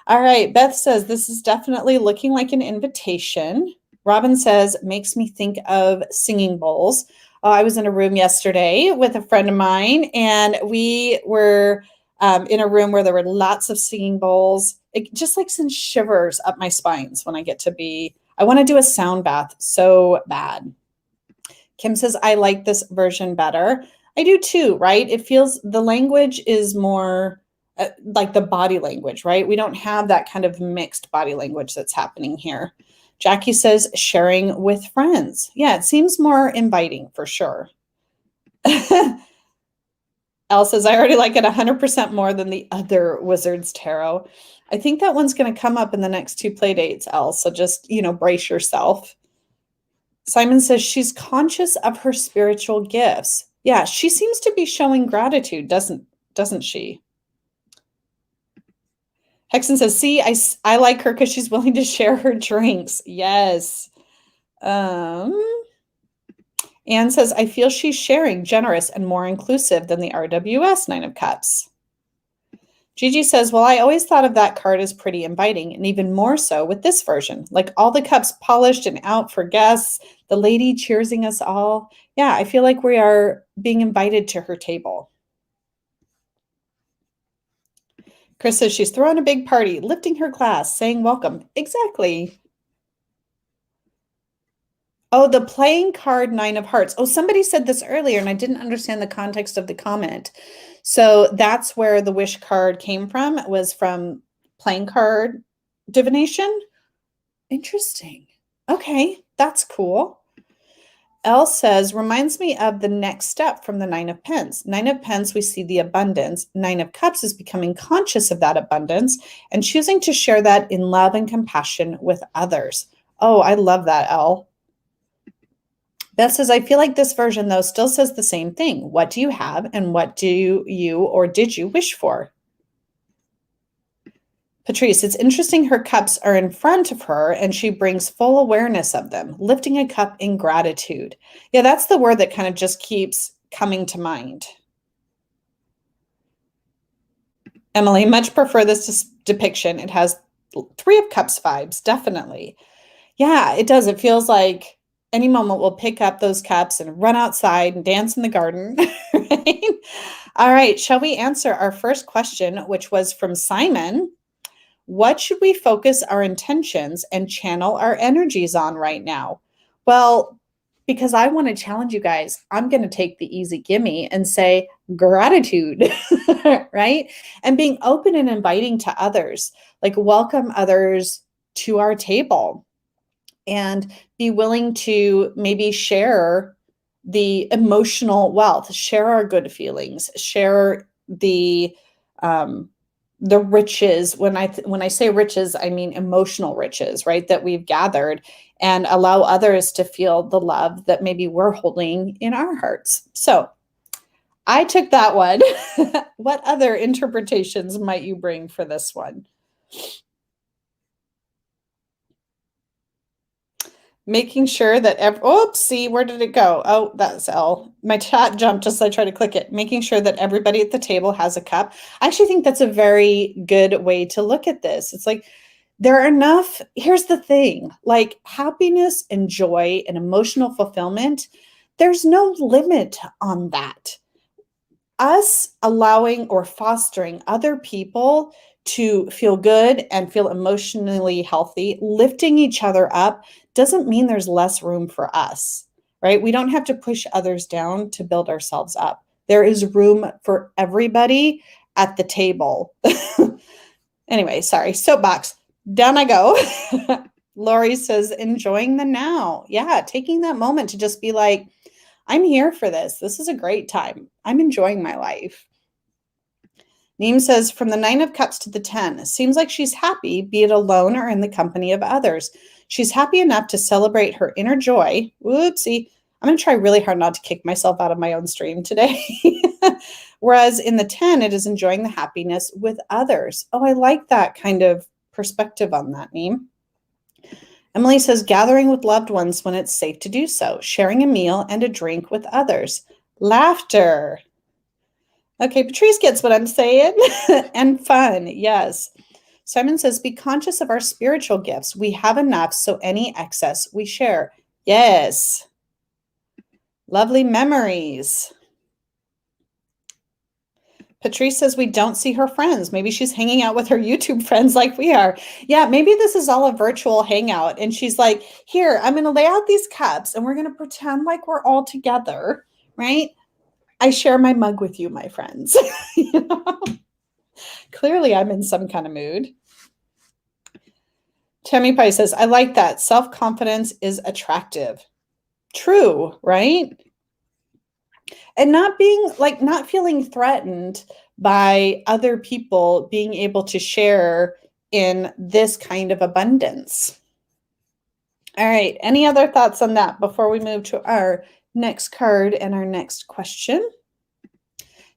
All right, Beth says, this is definitely looking like an invitation. Robin says, makes me think of singing bowls. I was in a room yesterday with a friend of mine, and we were in a room where there were lots of singing bowls. It just like sends shivers up my spines when I get to be, I want to do a sound bath so bad. Kim says, I like this version better. I do too, right? It feels, the language is more like the body language, right? We don't have that kind of mixed body language that's happening here. Jackie says, sharing with friends. Yeah, it seems more inviting for sure. Elle says, I already like it 100% more than the other Wizard's Tarot. I think that one's going to come up in the next 2 play dates, Elle. So just, brace yourself. Simon says she's conscious of her spiritual gifts. Yeah, she seems to be showing gratitude, doesn't she? Hexen says, see, I like her because she's willing to share her drinks. Yes. Anne says, I feel she's sharing, generous, and more inclusive than the RWS 9 of Cups. Gigi says, well, I always thought of that card as pretty inviting, and even more so with this version. Like all the cups polished and out for guests, the lady cheersing us all. Yeah, I feel like we are being invited to her table. Chris says she's throwing a big party, lifting her glass, saying welcome. Exactly. Oh, the playing card 9 of Hearts. Oh, somebody said this earlier, and I didn't understand the context of the comment. So that's where the wish card came from. It was from playing card divination. Interesting. Okay, that's cool. Elle says, reminds me of the next step from the Nine of Pence. Nine of Pence, we see the abundance. Nine of Cups is becoming conscious of that abundance and choosing to share that in love and compassion with others. Oh, I love that, Elle. Beth says, I feel like this version, though, still says the same thing. What do you have and what do you or did you wish for? Patrice, it's interesting her cups are in front of her and she brings full awareness of them, lifting a cup in gratitude. Yeah, that's the word that kind of just keeps coming to mind. Emily, much prefer this depiction. It has Three of Cups vibes, definitely. Yeah, it does. It feels like any moment we'll pick up those cups and run outside and dance in the garden, right? All right, shall we answer our first question, which was from Simon? What should we focus our intentions and channel our energies on right now? Well, because I want to challenge you guys, I'm going to take the easy gimme and say gratitude, right? And being open and inviting to others, like welcome others to our table and be willing to maybe share the emotional wealth, share our good feelings, share the riches. When I say riches, I mean emotional riches, right? That we've gathered, and allow others to feel the love that maybe we're holding in our hearts. So I took that one. What other interpretations might you bring for this one? Making sure that see, where did it go? Oh, that's L. My chat jumped just as I tried to click it. Making sure that everybody at the table has a cup. I actually think that's a very good way to look at this. It's like there are enough. Here's the thing, like happiness and joy and emotional fulfillment, there's no limit on that. Us allowing or fostering other people to feel good and feel emotionally healthy, lifting each other up, doesn't mean there's less room for us, right? We don't have to push others down to build ourselves up. There is room for everybody at the table. Anyway, sorry, soapbox. Down I go. Lori says, enjoying the now. Yeah, taking that moment to just be like, I'm here for this. This is a great time. I'm enjoying my life. Neem says, from the 9 of Cups to the 10, seems like she's happy, be it alone or in the company of others. She's happy enough to celebrate her inner joy. Whoopsie. I'm going to try really hard not to kick myself out of my own stream today. Whereas in the 10, it is enjoying the happiness with others. Oh, I like that kind of perspective on that, Neem. Emily says, gathering with loved ones when it's safe to do so, sharing a meal and a drink with others. Laughter. Okay, Patrice gets what I'm saying. And fun, yes. Simon says, be conscious of our spiritual gifts. We have enough, so any excess we share. Yes. Lovely memories. Patrice says we don't see her friends. Maybe she's hanging out with her YouTube friends like we are. Yeah, maybe this is all a virtual hangout. And she's like, here, I'm going to lay out these cups and we're going to pretend like we're all together, right? I share my mug with you, my friends. You know? Clearly, I'm in some kind of mood. Tammy Pie says, I like that. Self-confidence is attractive. True, right? And not feeling threatened by other people being able to share in this kind of abundance. All right. Any other thoughts on that before we move to our next card and our next question?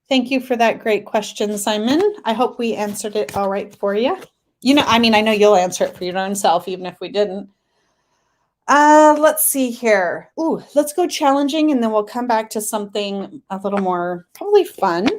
Thank you for that great question, Simon. I hope we answered it all right for you. I know you'll answer it for your own self, even if we didn't. Let's see here. Ooh, let's go challenging, and then we'll come back to something a little more probably fun.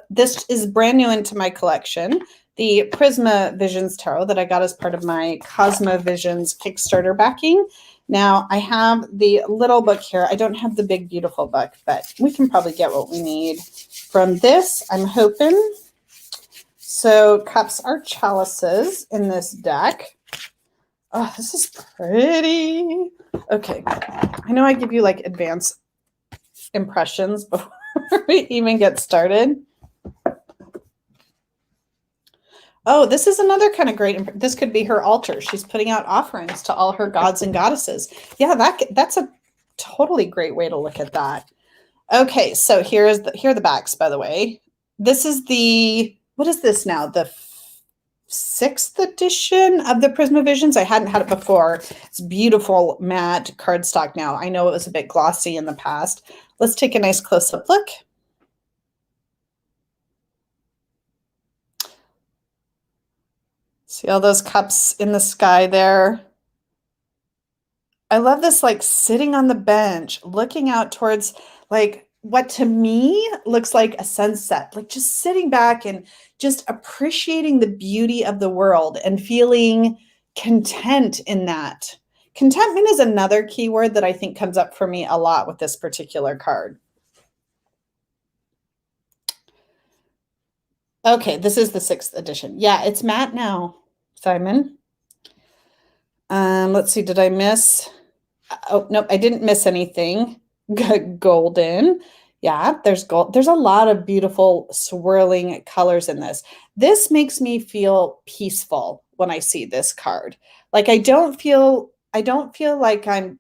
This is brand new into my collection, the Prisma Visions Tarot that I got as part of my Cosmo Visions Kickstarter backing. Now, I have the little book here. I don't have the big, beautiful book, but we can probably get what we need from this, I'm hoping. So, cups are chalices in this deck. Oh, this is pretty. Okay. I know I give you like advanced impressions before we even get started. Oh, this is another kind of great. This could be her altar. She's putting out offerings to all her gods and goddesses. Yeah, that's a totally great way to look at that. Okay, so here are the backs, by the way. This is what is this now? The sixth edition of the Prismavisions. I hadn't had it before. It's beautiful matte cardstock now. I know it was a bit glossy in the past. Let's take a nice close-up look. See all those cups in the sky there? I love this, like sitting on the bench, looking out towards like what to me looks like a sunset, like just sitting back and just appreciating the beauty of the world and feeling content in that. Contentment is another keyword that I think comes up for me a lot with this particular card. Okay, this is the sixth edition. Yeah, it's matte now, Simon. Let's see, did I miss? Oh, nope, I didn't miss anything. Golden. Yeah, there's gold. There's a lot of beautiful swirling colors in this. This makes me feel peaceful when I see this card. Like I don't feel like I'm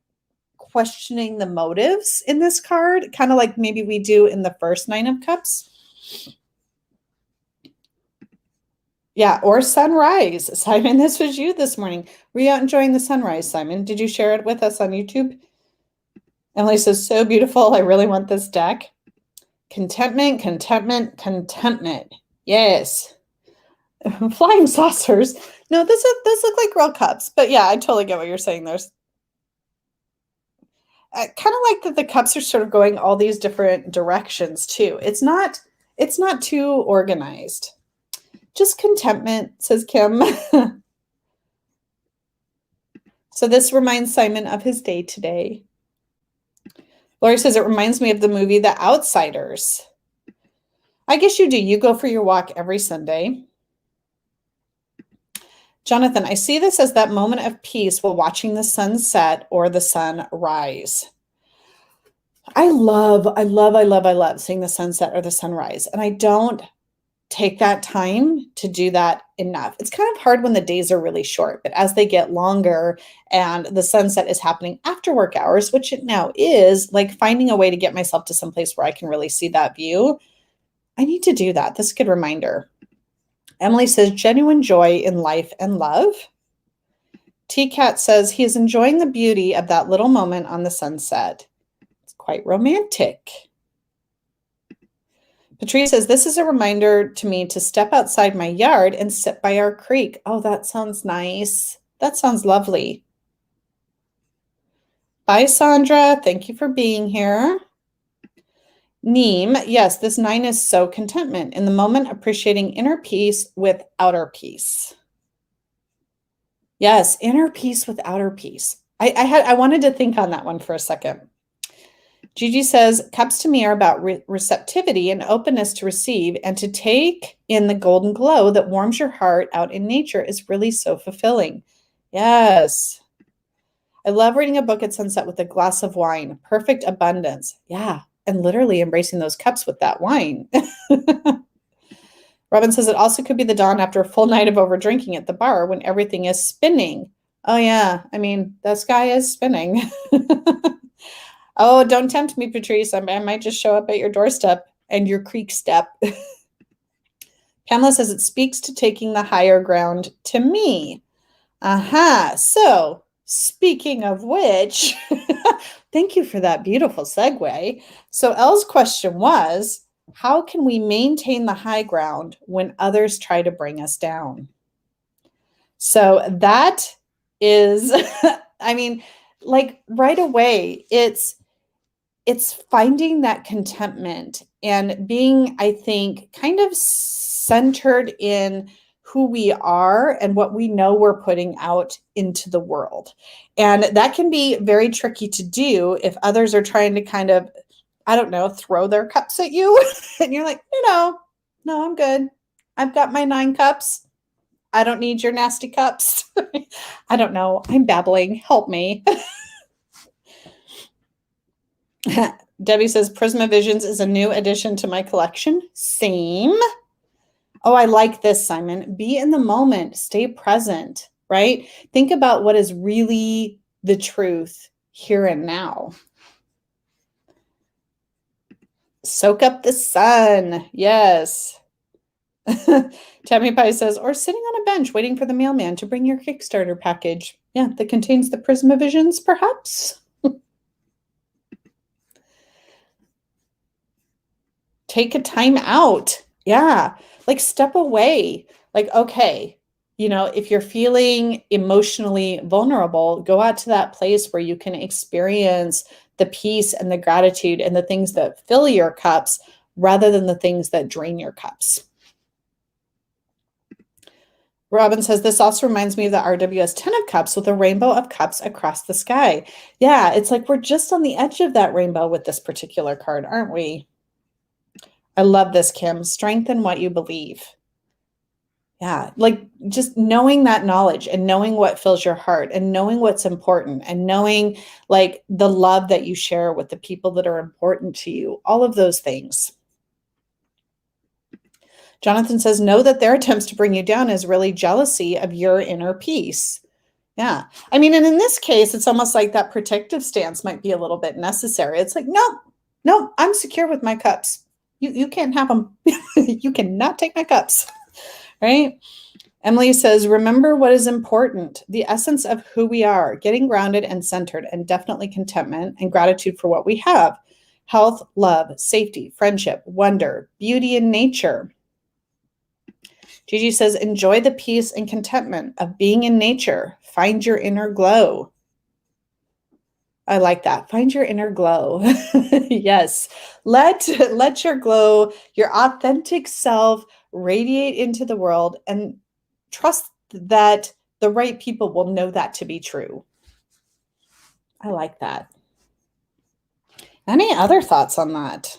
questioning the motives in this card, kind of like maybe we do in the first Nine of Cups. Yeah, or sunrise. Simon, this was you this morning. Were you out enjoying the sunrise, Simon? Did you share it with us on YouTube? Emily says, so beautiful. I really want this deck. Contentment, contentment, contentment. Yes. Flying saucers. No, those look like real cups. But yeah, I totally get what you're saying. There's kind of like that the cups are sort of going all these different directions too. It's not too organized. Just contentment, says Kim. So this reminds Simon of his day today. Lori says it reminds me of the movie The Outsiders. I guess you do. You go for your walk every Sunday. Jonathan, I see this as that moment of peace while watching the sun set or the sun rise. I love seeing the sunset or the sunrise. And I don't take that time to do that enough. It's kind of hard when the days are really short, but as they get longer and the sunset is happening after work hours, which it now is, like finding a way to get myself to some place where I can really see that view. I need to do that. This is a good reminder. Emily says, genuine joy in life and love. T-Cat says, he is enjoying the beauty of that little moment on the sunset. It's quite romantic. Patrice says, this is a reminder to me to step outside my yard and sit by our creek. Oh, that sounds nice. That sounds lovely. Bye, Sandra. Thank you for being here. Neem, yes, this 9 is so contentment. In the moment, appreciating inner peace with outer peace. Yes, inner peace with outer peace. I wanted to think on that one for a second. Gigi says, cups to me are about receptivity and openness to receive and to take in the golden glow that warms your heart out in nature is really so fulfilling. Yes. I love reading a book at sunset with a glass of wine. Perfect abundance. Yeah. And literally embracing those cups with that wine. Robin says it also could be the dawn after a full night of over drinking at the bar when everything is spinning. Oh, yeah. I mean, the sky is spinning. Oh, don't tempt me, Patrice. I might just show up at your doorstep and your creek step. Pamela says it speaks to taking the higher ground to me. Aha. So, speaking of which, thank you for that beautiful segue. So, Elle's question was, how can we maintain the high ground when others try to bring us down? So, that is, I mean, like right away, it's finding that contentment and being, I think, kind of centered in who we are and what we know we're putting out into the world. And that can be very tricky to do if others are trying to kind of, I don't know, throw their cups at you. And you're like, no, I'm good. I've got my 9 cups. I don't need your nasty cups. I don't know. I'm babbling. Help me. Debbie says, Prisma Visions is a new addition to my collection. Same. Oh, I like this, Simon. Be in the moment, stay present, right? Think about what is really the truth here and now. Soak up the sun. Yes. Tammy Pie says, or sitting on a bench waiting for the mailman to bring your Kickstarter package. Yeah, that contains the Prismavisions, perhaps. Take a time out. Yeah, like step away. Like, okay, if you're feeling emotionally vulnerable, go out to that place where you can experience the peace and the gratitude and the things that fill your cups rather than the things that drain your cups. Robin says, this also reminds me of the RWS 10 of Cups with a rainbow of cups across the sky. Yeah, it's like we're just on the edge of that rainbow with this particular card, aren't we? I love this, Kim. Strengthen what you believe. Yeah, like just knowing that knowledge and knowing what fills your heart and knowing what's important and knowing like the love that you share with the people that are important to you, all of those things. Jonathan says, know that their attempts to bring you down is really jealousy of your inner peace. Yeah. I mean, and in this case, it's almost like that protective stance might be a little bit necessary. It's like, no, I'm secure with my cups. You can't have them. You cannot take my cups. Right? Emily says, remember what is important, the essence of who we are, getting grounded and centered, and definitely contentment and gratitude for what we have. Health, love, safety, friendship, wonder, beauty in nature. Gigi says, enjoy the peace and contentment of being in nature. Find your inner glow. I like that. Find your inner glow. Yes. Let your glow, your authentic self radiate into the world and trust that the right people will know that to be true. I like that. Any other thoughts on that?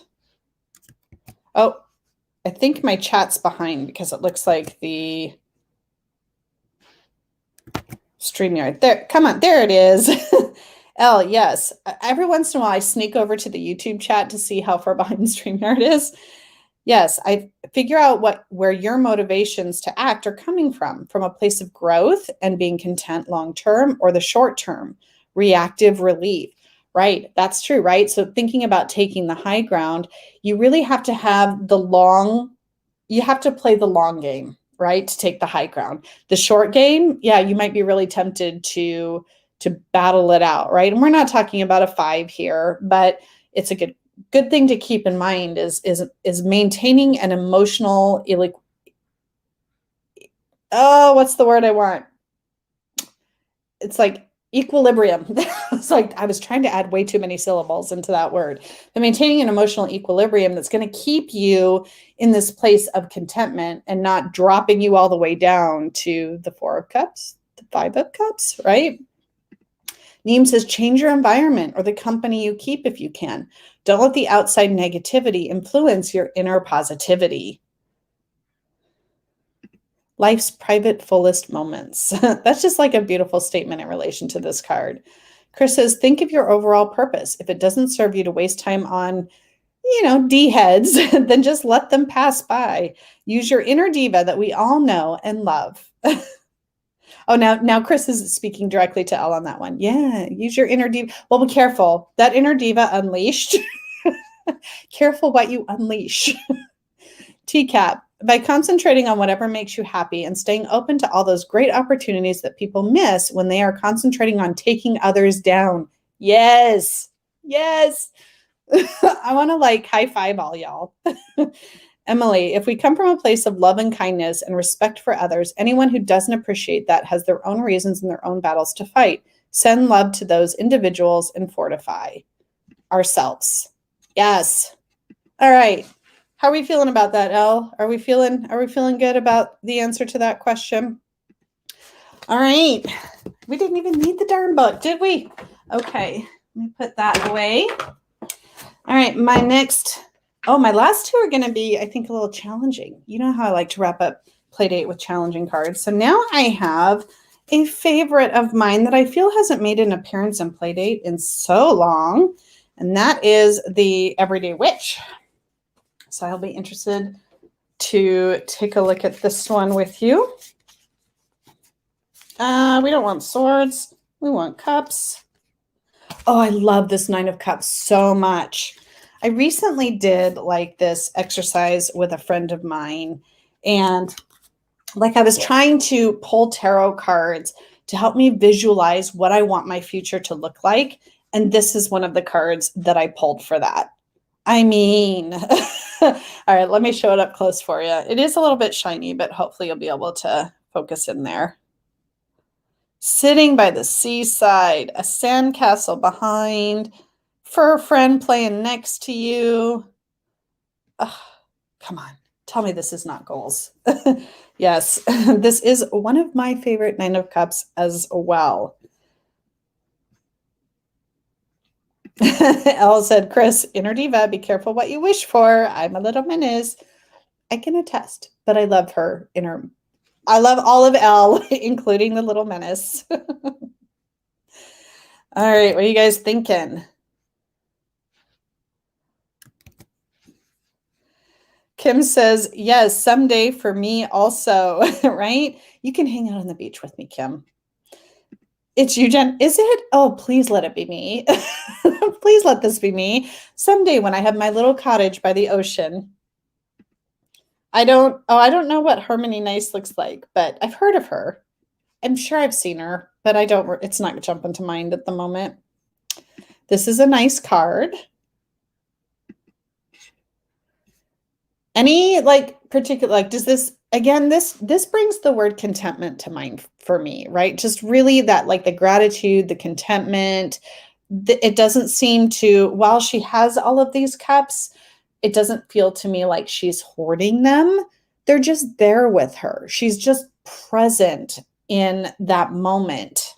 Oh, I think my chat's behind because it looks like the StreamYard. There, come on, there it is. Elle, yes. Every once in a while, I sneak over to the YouTube chat to see how far behind StreamYard is. Yes, I figure out where your motivations to act are coming from a place of growth and being content long-term or the short-term, reactive relief, right? That's true, right? So thinking about taking the high ground, you really have to have you have to play the long game, right? To take the high ground. The short game, yeah, you might be really tempted to battle it out, right? And we're not talking about a 5 here, but it's a good thing to keep in mind is maintaining an emotional what's the word I want? It's like equilibrium. It's like I was trying to add way too many syllables into that word. But maintaining an emotional equilibrium that's going to keep you in this place of contentment and not dropping you all the way down to the 4 of Cups, the 5 of Cups, right? Neem says, change your environment or the company you keep if you can. Don't let the outside negativity influence your inner positivity. Life's private fullest moments. That's just like a beautiful statement in relation to this card. Chris says, think of your overall purpose. If it doesn't serve you to waste time on, D-heads, then just let them pass by. Use your inner diva that we all know and love. Oh, now Chris is speaking directly to Elle on that one. Yeah, use your inner diva. Well, be careful. That inner diva unleashed. Careful what you unleash. TCAP, by concentrating on whatever makes you happy and staying open to all those great opportunities that people miss when they are concentrating on taking others down. Yes. Yes. I want to high five all y'all. Emily, if we come from a place of love and kindness and respect for others, anyone who doesn't appreciate that has their own reasons and their own battles to fight. Send love to those individuals and fortify ourselves. Yes. All right. How are we feeling about that, Elle? Are we feeling good about the answer to that question? All right. We didn't even need the darn book, did we? Okay. Let me put that away. All right. My last 2 are going to be, I think, a little challenging. You know how I like to wrap up Playdate with challenging cards. So now I have a favorite of mine that I feel hasn't made an appearance in Playdate in so long, and that is the Everyday Witch. So I'll be interested to take a look at this one with you. We don't want swords. We want cups. Oh, I love this Nine of Cups so much. I recently did like this exercise with a friend of mine, and like I was trying to pull tarot cards to help me visualize what I want my future to look like. And this is one of the cards that I pulled for that. I mean, all right, let me show it up close for you. It is a little bit shiny, but hopefully you'll be able to focus in there. Sitting by the seaside, a sandcastle behind, fur friend playing next to you. Oh, come on, tell me this is not goals. Yes, this is one of my favorite Nine of Cups as well. Elle said, Chris, inner diva, be careful what you wish for. I'm a little menace. I can attest, but I love her inner. I love all of Elle, including the little menace. All right, what are you guys thinking? Kim says, yes, someday for me also, right? You can hang out on the beach with me, Kim. It's you, Jen. Is it? Oh, please let it be me. Please let this be me. Someday when I have my little cottage by the ocean. I don't know what Harmony Nice looks like, but I've heard of her. I'm sure I've seen her, but it's not jumping to mind at the moment. This is a nice card. Any particular, does this, again, this brings the word contentment to mind for me, right? Just really that, the gratitude, the contentment. It doesn't seem to, while she has all of these cups, it doesn't feel to me like she's hoarding them. They're just there with her. She's just present in that moment.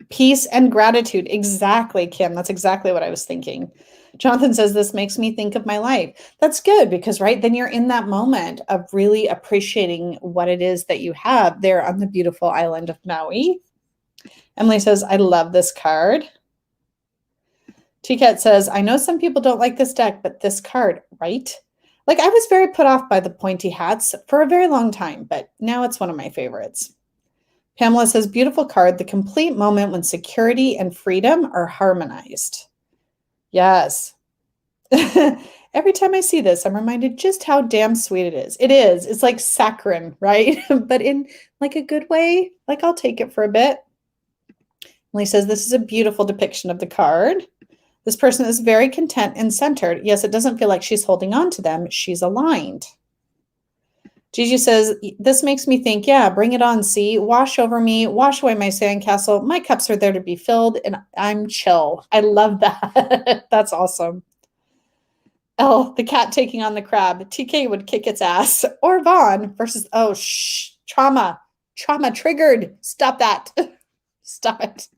Peace and gratitude. Exactly, Kim. That's exactly what I was thinking. Jonathan says, this makes me think of my life. That's good because, right, then you're in that moment of really appreciating what it is that you have there on the beautiful island of Maui. Emily says, I love this card. T-Cat says, I know some people don't like this deck, but this card, right? I was very put off by the pointy hats for a very long time, but now it's one of my favorites. Pamela says, beautiful card, the complete moment when security and freedom are harmonized. Yes. Every time I see this, I'm reminded just how damn sweet it is. It is. It's like saccharine, right? But in a good way. I'll take it for a bit. Emily says, this is a beautiful depiction of the card. This person is very content and centered. Yes, it doesn't feel like she's holding on to them. She's aligned. Gigi says, this makes me think, yeah, bring it on, see, wash over me, wash away my sandcastle. My cups are there to be filled, and I'm chill. I love that. That's awesome. Oh, the cat taking on the crab. TK would kick its ass. Or Vaughn versus, trauma triggered. Stop that. Stop it.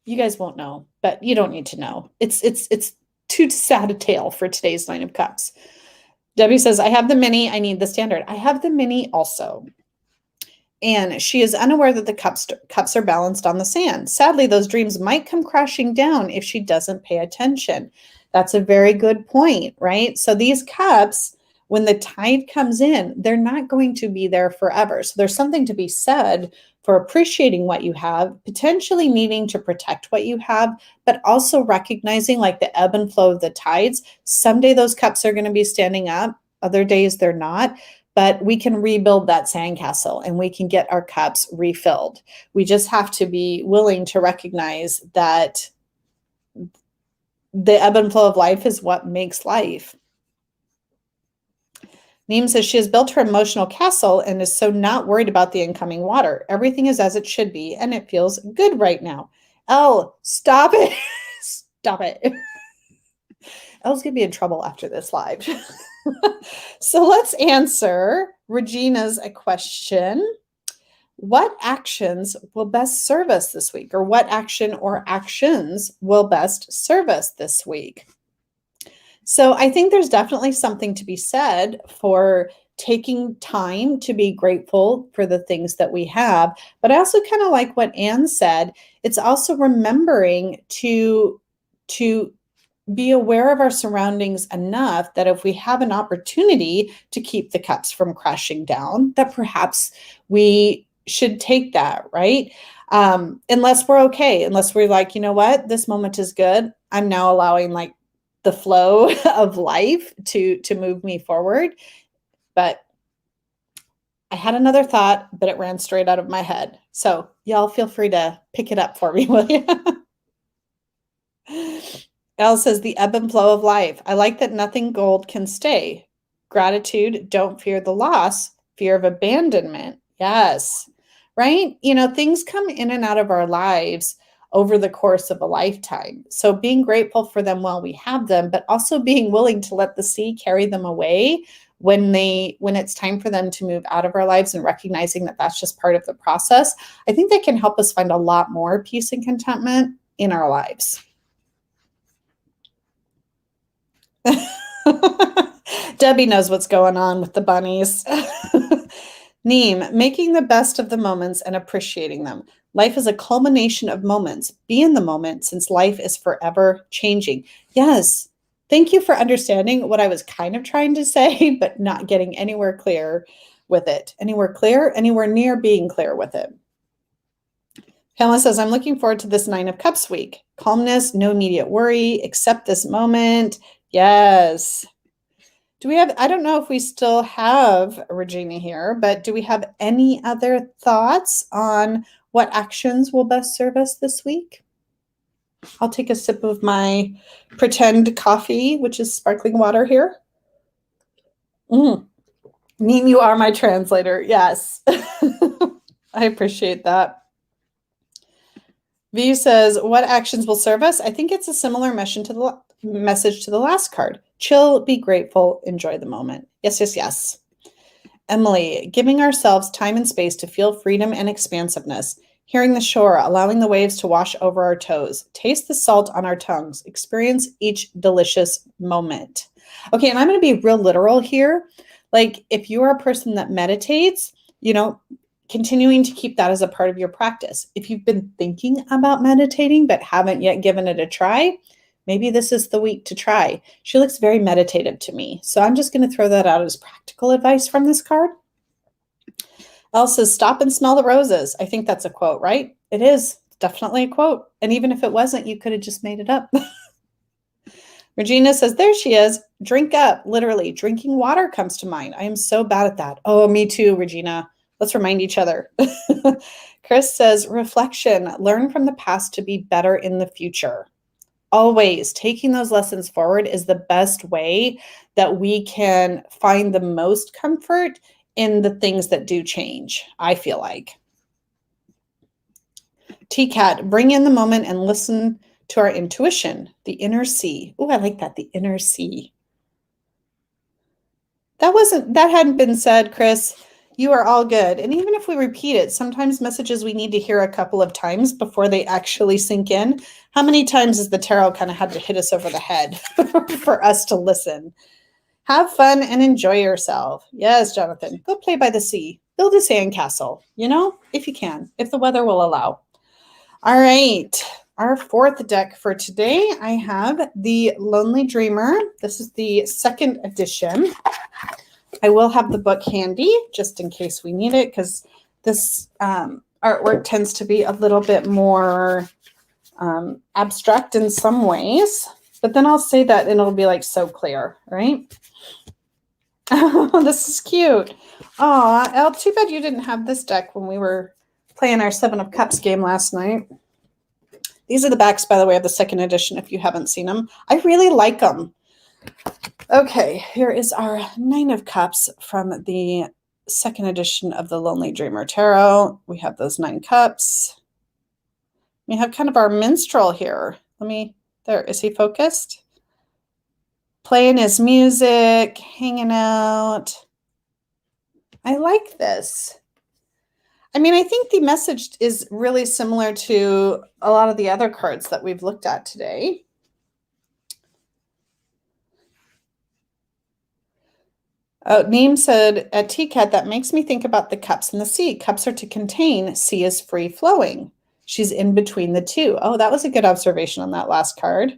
You guys won't know, but you don't need to know. It's too sad a tale for today's Nine of Cups. Debbie says, I have the mini. I need the standard. I have the mini also. And she is unaware that the cups are balanced on the sand. Sadly, those dreams might come crashing down if she doesn't pay attention. That's a very good point, right? So these cups, when the tide comes in, they're not going to be there forever. So there's something to be said for appreciating what you have, potentially needing to protect what you have, but also recognizing the ebb and flow of the tides. Someday those cups are going to be standing up. Other days they're not. But we can rebuild that sandcastle and we can get our cups refilled. We just have to be willing to recognize that the ebb and flow of life is what makes life. Neem says she has built her emotional castle and is so not worried about the incoming water. Everything is as it should be, and it feels good right now. Elle, stop it. Stop it. Elle's going to be in trouble after this live. So let's answer Regina's question. What actions will best serve us this week? Or what action or actions will best serve us this week? So I think there's definitely something to be said for taking time to be grateful for the things that we have. But I also kind of like what Anne said. It's also remembering to be aware of our surroundings enough that if we have an opportunity to keep the cups from crashing down, that perhaps we should take that, right? Unless we're okay, unless we're like, you know what, this moment is good. I'm now allowing like the flow of life to move me forward. But I had another thought, but it ran straight out of my head. So y'all feel free to pick it up for me, will you? Elle says the ebb and flow of life. I like that nothing gold can stay. Gratitude, don't fear the loss, fear of abandonment. Yes, right? You know, things come in and out of our lives over the course of a lifetime. So being grateful for them while we have them, but also being willing to let the sea carry them away when it's time for them to move out of our lives, and recognizing that that's just part of the process. I think that can help us find a lot more peace and contentment in our lives. Debbie knows what's going on with the bunnies. Neem, making the best of the moments and appreciating them. Life is a culmination of moments. Be in the moment, since life is forever changing. Yes. Thank you for understanding what I was kind of trying to say, but not getting anywhere clear with it. Anywhere near being clear with it. Pamela says, I'm looking forward to this 9 of Cups week. Calmness, no immediate worry, accept this moment. Yes. Do we have, I don't know if we still have Regina here, but do we have any other thoughts on what actions will best serve us this week? I'll take a sip of my pretend coffee, which is sparkling water here. Neem, you are my translator. Yes. I appreciate that. V says, what actions will serve us? I think it's a similar message to the last card. Chill, be grateful, enjoy the moment. Yes, yes, yes. Emily, giving ourselves time and space to feel freedom and expansiveness. Hearing the shore, allowing the waves to wash over our toes. Taste the salt on our tongues. Experience each delicious moment. Okay, and I'm going to be real literal here. Like, if you are a person that meditates, continuing to keep that as a part of your practice. If you've been thinking about meditating but haven't yet given it a try, maybe this is the week to try. She looks very meditative to me. So I'm just going to throw that out as practical advice from this card. Elle says, stop and smell the roses. I think that's a quote, right? It is definitely a quote. And even if it wasn't, you could have just made it up. Regina says, there she is. Drink up. Literally, drinking water comes to mind. I am so bad at that. Oh, me too, Regina. Let's remind each other. Chris says, reflection. Learn from the past to be better in the future. Always taking those lessons forward is the best way that we can find the most comfort in the things that do change, I feel like. TCAT, bring in the moment and listen to our intuition, the inner sea. Oh, I like that, the inner sea. That hadn't been said, Chris. You are all good. And even if we repeat it, sometimes messages we need to hear a couple of times before they actually sink in. How many times has the tarot kind of had to hit us over the head for us to listen? Have fun and enjoy yourself. Yes, Jonathan, go play by the sea. Build a sandcastle, if you can, if the weather will allow. All right, our 4th deck for today, I have the Lonely Dreamer. This is the 2nd edition. I will have the book handy just in case we need it, because this artwork tends to be a little bit more abstract in some ways. But then I'll say that and it'll be like so clear, right? Oh, this is cute. Aw, Elle, too bad you didn't have this deck when we were playing our 7 of Cups game last night. These are the backs, by the way, of the 2nd edition, if you haven't seen them. I really like them. Okay, here is our 9 of Cups from the 2nd edition of the Lonely Dreamer Tarot. We have those 9 cups. We have kind of our minstrel here. There, is he focused? Playing his music, hanging out. I like this. I mean, I think the message is really similar to a lot of the other cards that we've looked at today. Oh, Neem said, at TCAT, that makes me think about the cups in the sea. Cups are to contain, sea is free flowing. She's in between the two. Oh, that was a good observation on that last card.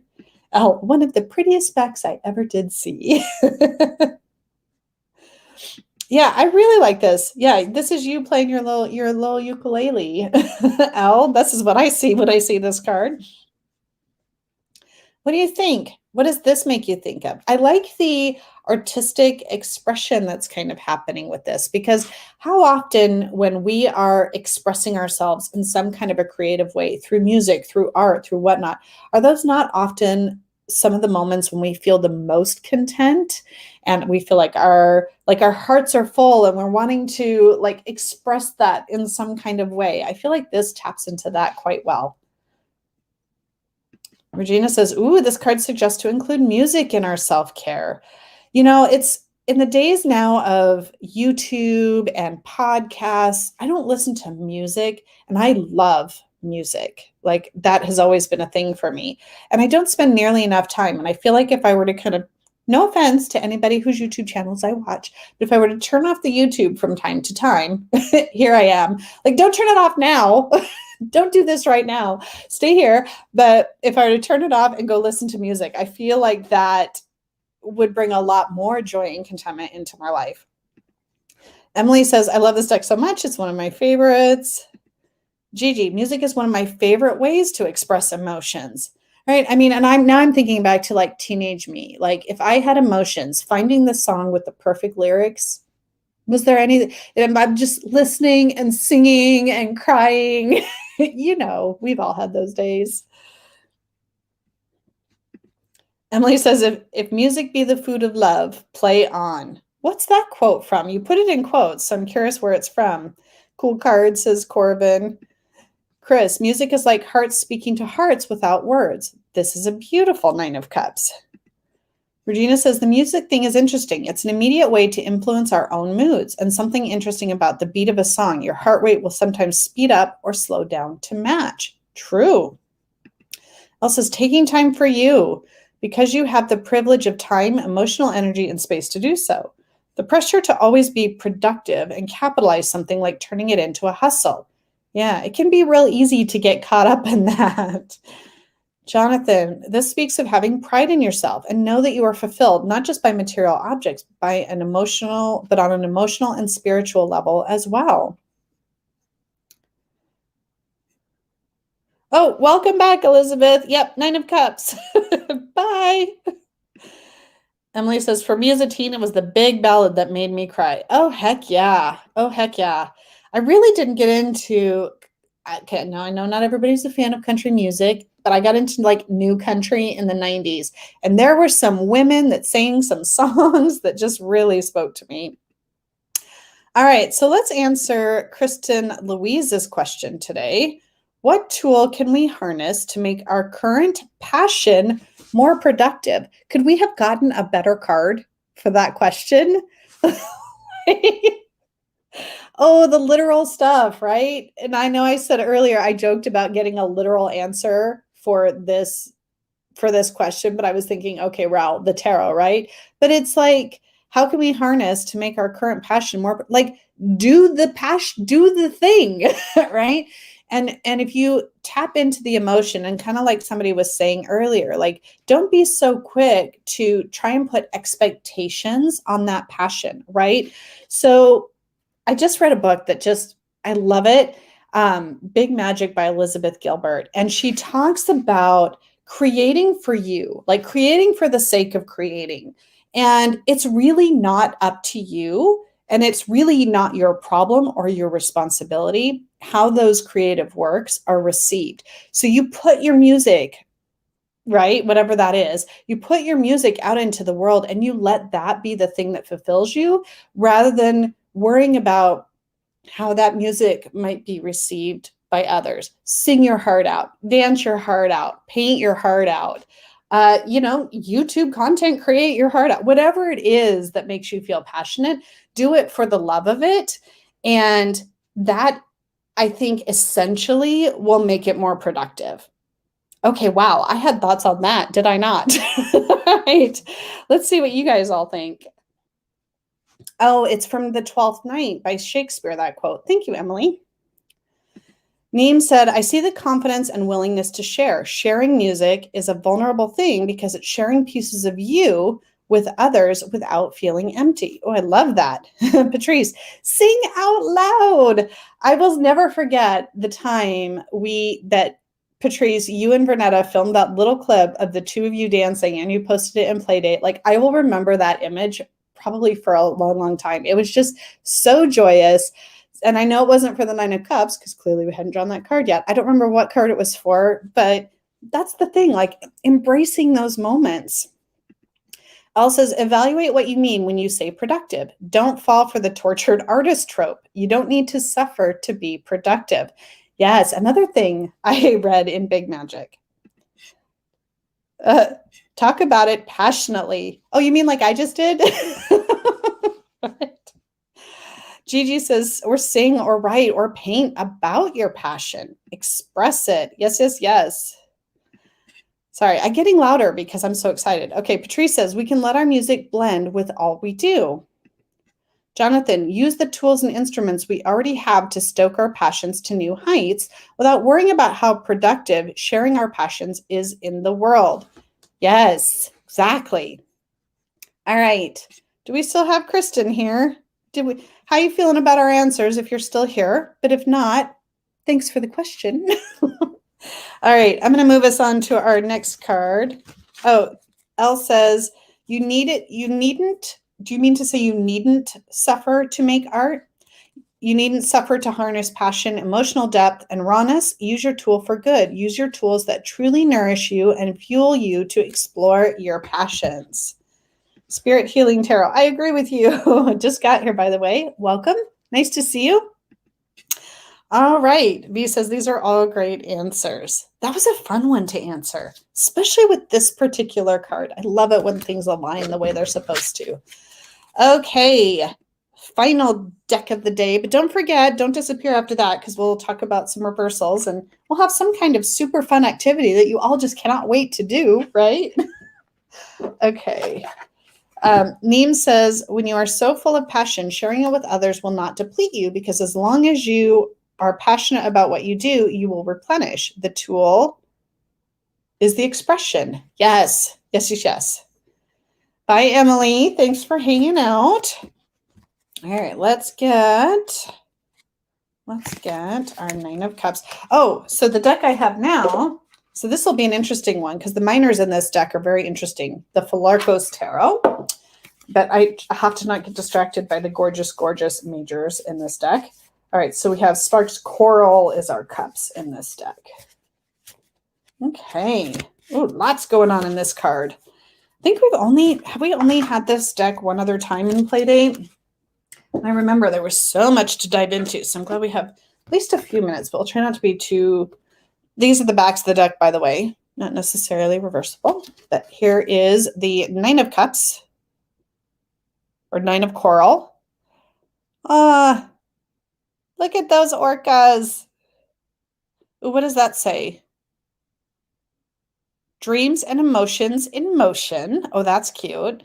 Oh, one of the prettiest specks I ever did see. Yeah, I really like this. Yeah, this is you playing your little ukulele. Elle, this is what I see when I see this card. What do you think? What does this make you think of? I like the artistic expression that's kind of happening with this because how often, when we are expressing ourselves in some kind of a creative way through music, through art, through whatnot, are those not often some of the moments when we feel the most content and we feel like our hearts are full and we're wanting to like express that in some kind of way? I feel like this taps into that quite well. Regina says, ooh, this card suggests to include music in our self-care. It's in the days now of YouTube and podcasts, I don't listen to music and I love music. Like that has always been a thing for me. And I don't spend nearly enough time. And I feel like if I were to kind of, no offense to anybody whose YouTube channels I watch, but if I were to turn off the YouTube from time to time, here I am. Like, don't turn it off now. Don't do this right now. Stay here. But if I were to turn it off and go listen to music, I feel like that would bring a lot more joy and contentment into my life. Emily says, I love this deck so much. It's one of my favorites. Gigi, music is one of my favorite ways to express emotions. Right. I mean, and I'm thinking back to like teenage me. Like if I had emotions, finding the song with the perfect lyrics, was there any, and I'm just listening and singing and crying. We've all had those days. Emily says, if music be the food of love, play on. What's that quote from? You put it in quotes, so I'm curious where it's from. Cool card, says Corbin. Chris, music is like hearts speaking to hearts without words. This is a beautiful Nine of Cups. Regina says, the music thing is interesting. It's an immediate way to influence our own moods. And something interesting about the beat of a song, your heart rate will sometimes speed up or slow down to match. True. Elle says, taking time for you because you have the privilege of time, emotional energy, and space to do so. The pressure to always be productive and capitalize something like turning it into a hustle. Yeah, it can be real easy to get caught up in that. Jonathan, this speaks of having pride in yourself and know that you are fulfilled, not just by material objects, but on an emotional and spiritual level as well. Oh, welcome back, Elizabeth. Yep, Nine of Cups. Bye. Emily says, for me as a teen, it was the big ballad that made me cry. Oh, heck yeah. Oh, heck yeah. I really didn't get into, okay, now I know not everybody's a fan of country music, but I got into like new country in the 90s. And there were some women that sang some songs that just really spoke to me. All right, so let's answer Kristen Louise's question today. What tool can we harness to make our current passion more productive? Could we have gotten a better card for that question? Oh, the literal stuff, right? And I know I said earlier, I joked about getting a literal answer for this question, but I was thinking, okay, Raul, the tarot, right? But it's like, how can we harness to make our current passion more like do the thing, right? And if you tap into the emotion and kind of like somebody was saying earlier, like don't be so quick to try and put expectations on that passion, right? So I just read a book that I love it. Big Magic by Elizabeth Gilbert. And she talks about creating for you, like creating for the sake of creating. And it's really not up to you. And it's really not your problem or your responsibility how those creative works are received. So you put your music, right? Whatever that is, you put your music out into the world and you let that be the thing that fulfills you rather than worrying about how that music might be received by others. Sing your heart out, dance your heart out, paint your heart out. YouTube content, create your heart out. Whatever it is that makes you feel passionate, do it for the love of it. And that, I think, essentially will make it more productive. Okay, wow. I had thoughts on that. Did I not? Right. Let's see what you guys all think. Oh, it's from The 12th Night by Shakespeare, that quote. Thank you, Emily. Neem said, I see the confidence and willingness to share. Sharing music is a vulnerable thing because it's sharing pieces of you with others without feeling empty. Oh, I love that. Patrice, sing out loud. I will never forget the time that Patrice, you and Vernetta filmed that little clip of the two of you dancing and you posted it in Playdate. Like, I will remember that image probably for a long, long time. It was just so joyous. And I know it wasn't for the Nine of Cups because clearly we hadn't drawn that card yet. I don't remember what card it was for, but that's the thing, like embracing those moments. Elle says, evaluate what you mean when you say productive. Don't fall for the tortured artist trope. You don't need to suffer to be productive. Yes, another thing I read in Big Magic. Talk about it passionately. Oh, you mean like I just did? Gigi says, or sing or write or paint about your passion. Express it. Yes, yes, yes. Sorry, I'm getting louder because I'm so excited. Okay, Patrice says, we can let our music blend with all we do. Jonathan, use the tools and instruments we already have to stoke our passions to new heights without worrying about how productive sharing our passions is in the world. Yes, exactly. All right. Do we still have Kristen here? How are you feeling about our answers if you're still here? But if not, thanks for the question. All right, I'm going to move us on to our next card. Oh, Elle says, you needn't, do you mean to say you needn't suffer to make art? You needn't suffer to harness passion, emotional depth, and rawness. Use your tool for good. Use your tools that truly nourish you and fuel you to explore your passions. Spirit Healing Tarot. I agree with you. Just got here, by the way. Welcome. Nice to see you. All right. V says, these are all great answers. That was a fun one to answer, especially with this particular card. I love it when things align the way they're supposed to. Okay. Final deck of the day. But don't forget, don't disappear after that because we'll talk about some reversals and we'll have some kind of super fun activity that you all just cannot wait to do, right? Okay. Neem says, when you are so full of passion, sharing it with others will not deplete you because as long as you are passionate about what you do, you will replenish. The tool is the expression. Yes, yes, yes, yes. Bye, Emily. Thanks for hanging out. All right, let's get our Nine of Cups. Oh, so the deck I have now, so this will be an interesting one because the minors in this deck are very interesting. The Philarkos Tarot, but I have to not get distracted by the gorgeous, gorgeous majors in this deck. All right, so we have Sparks Coral is our cups in this deck. Okay. Oh, lots going on in this card. I think have we only had this deck one other time in Playdate? I remember there was so much to dive into, so I'm glad we have at least a few minutes, but we'll try not to be too... These are the backs of the deck, by the way, not necessarily reversible, but here is the Nine of Cups, or Nine of Coral. Look at those orcas. Ooh, what does that say? Dreams and emotions in motion. Oh, that's cute.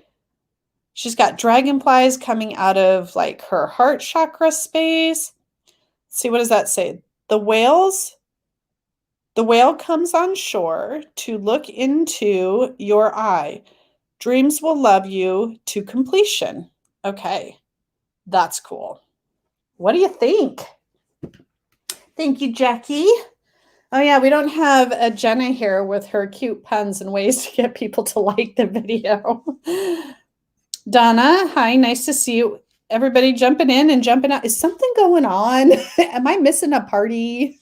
She's got dragonflies coming out of like her heart chakra space. Let's see, what does that say? The whale comes on shore to look into your eye. Dreams will love you to completion. Okay, that's cool. What do you think? Thank you, Jackie. Oh, yeah, we don't have Jenna here with her cute puns and ways to get people to like the video. Donna, hi, nice to see you. Everybody jumping in and jumping out. Is something going on? Am I missing a party?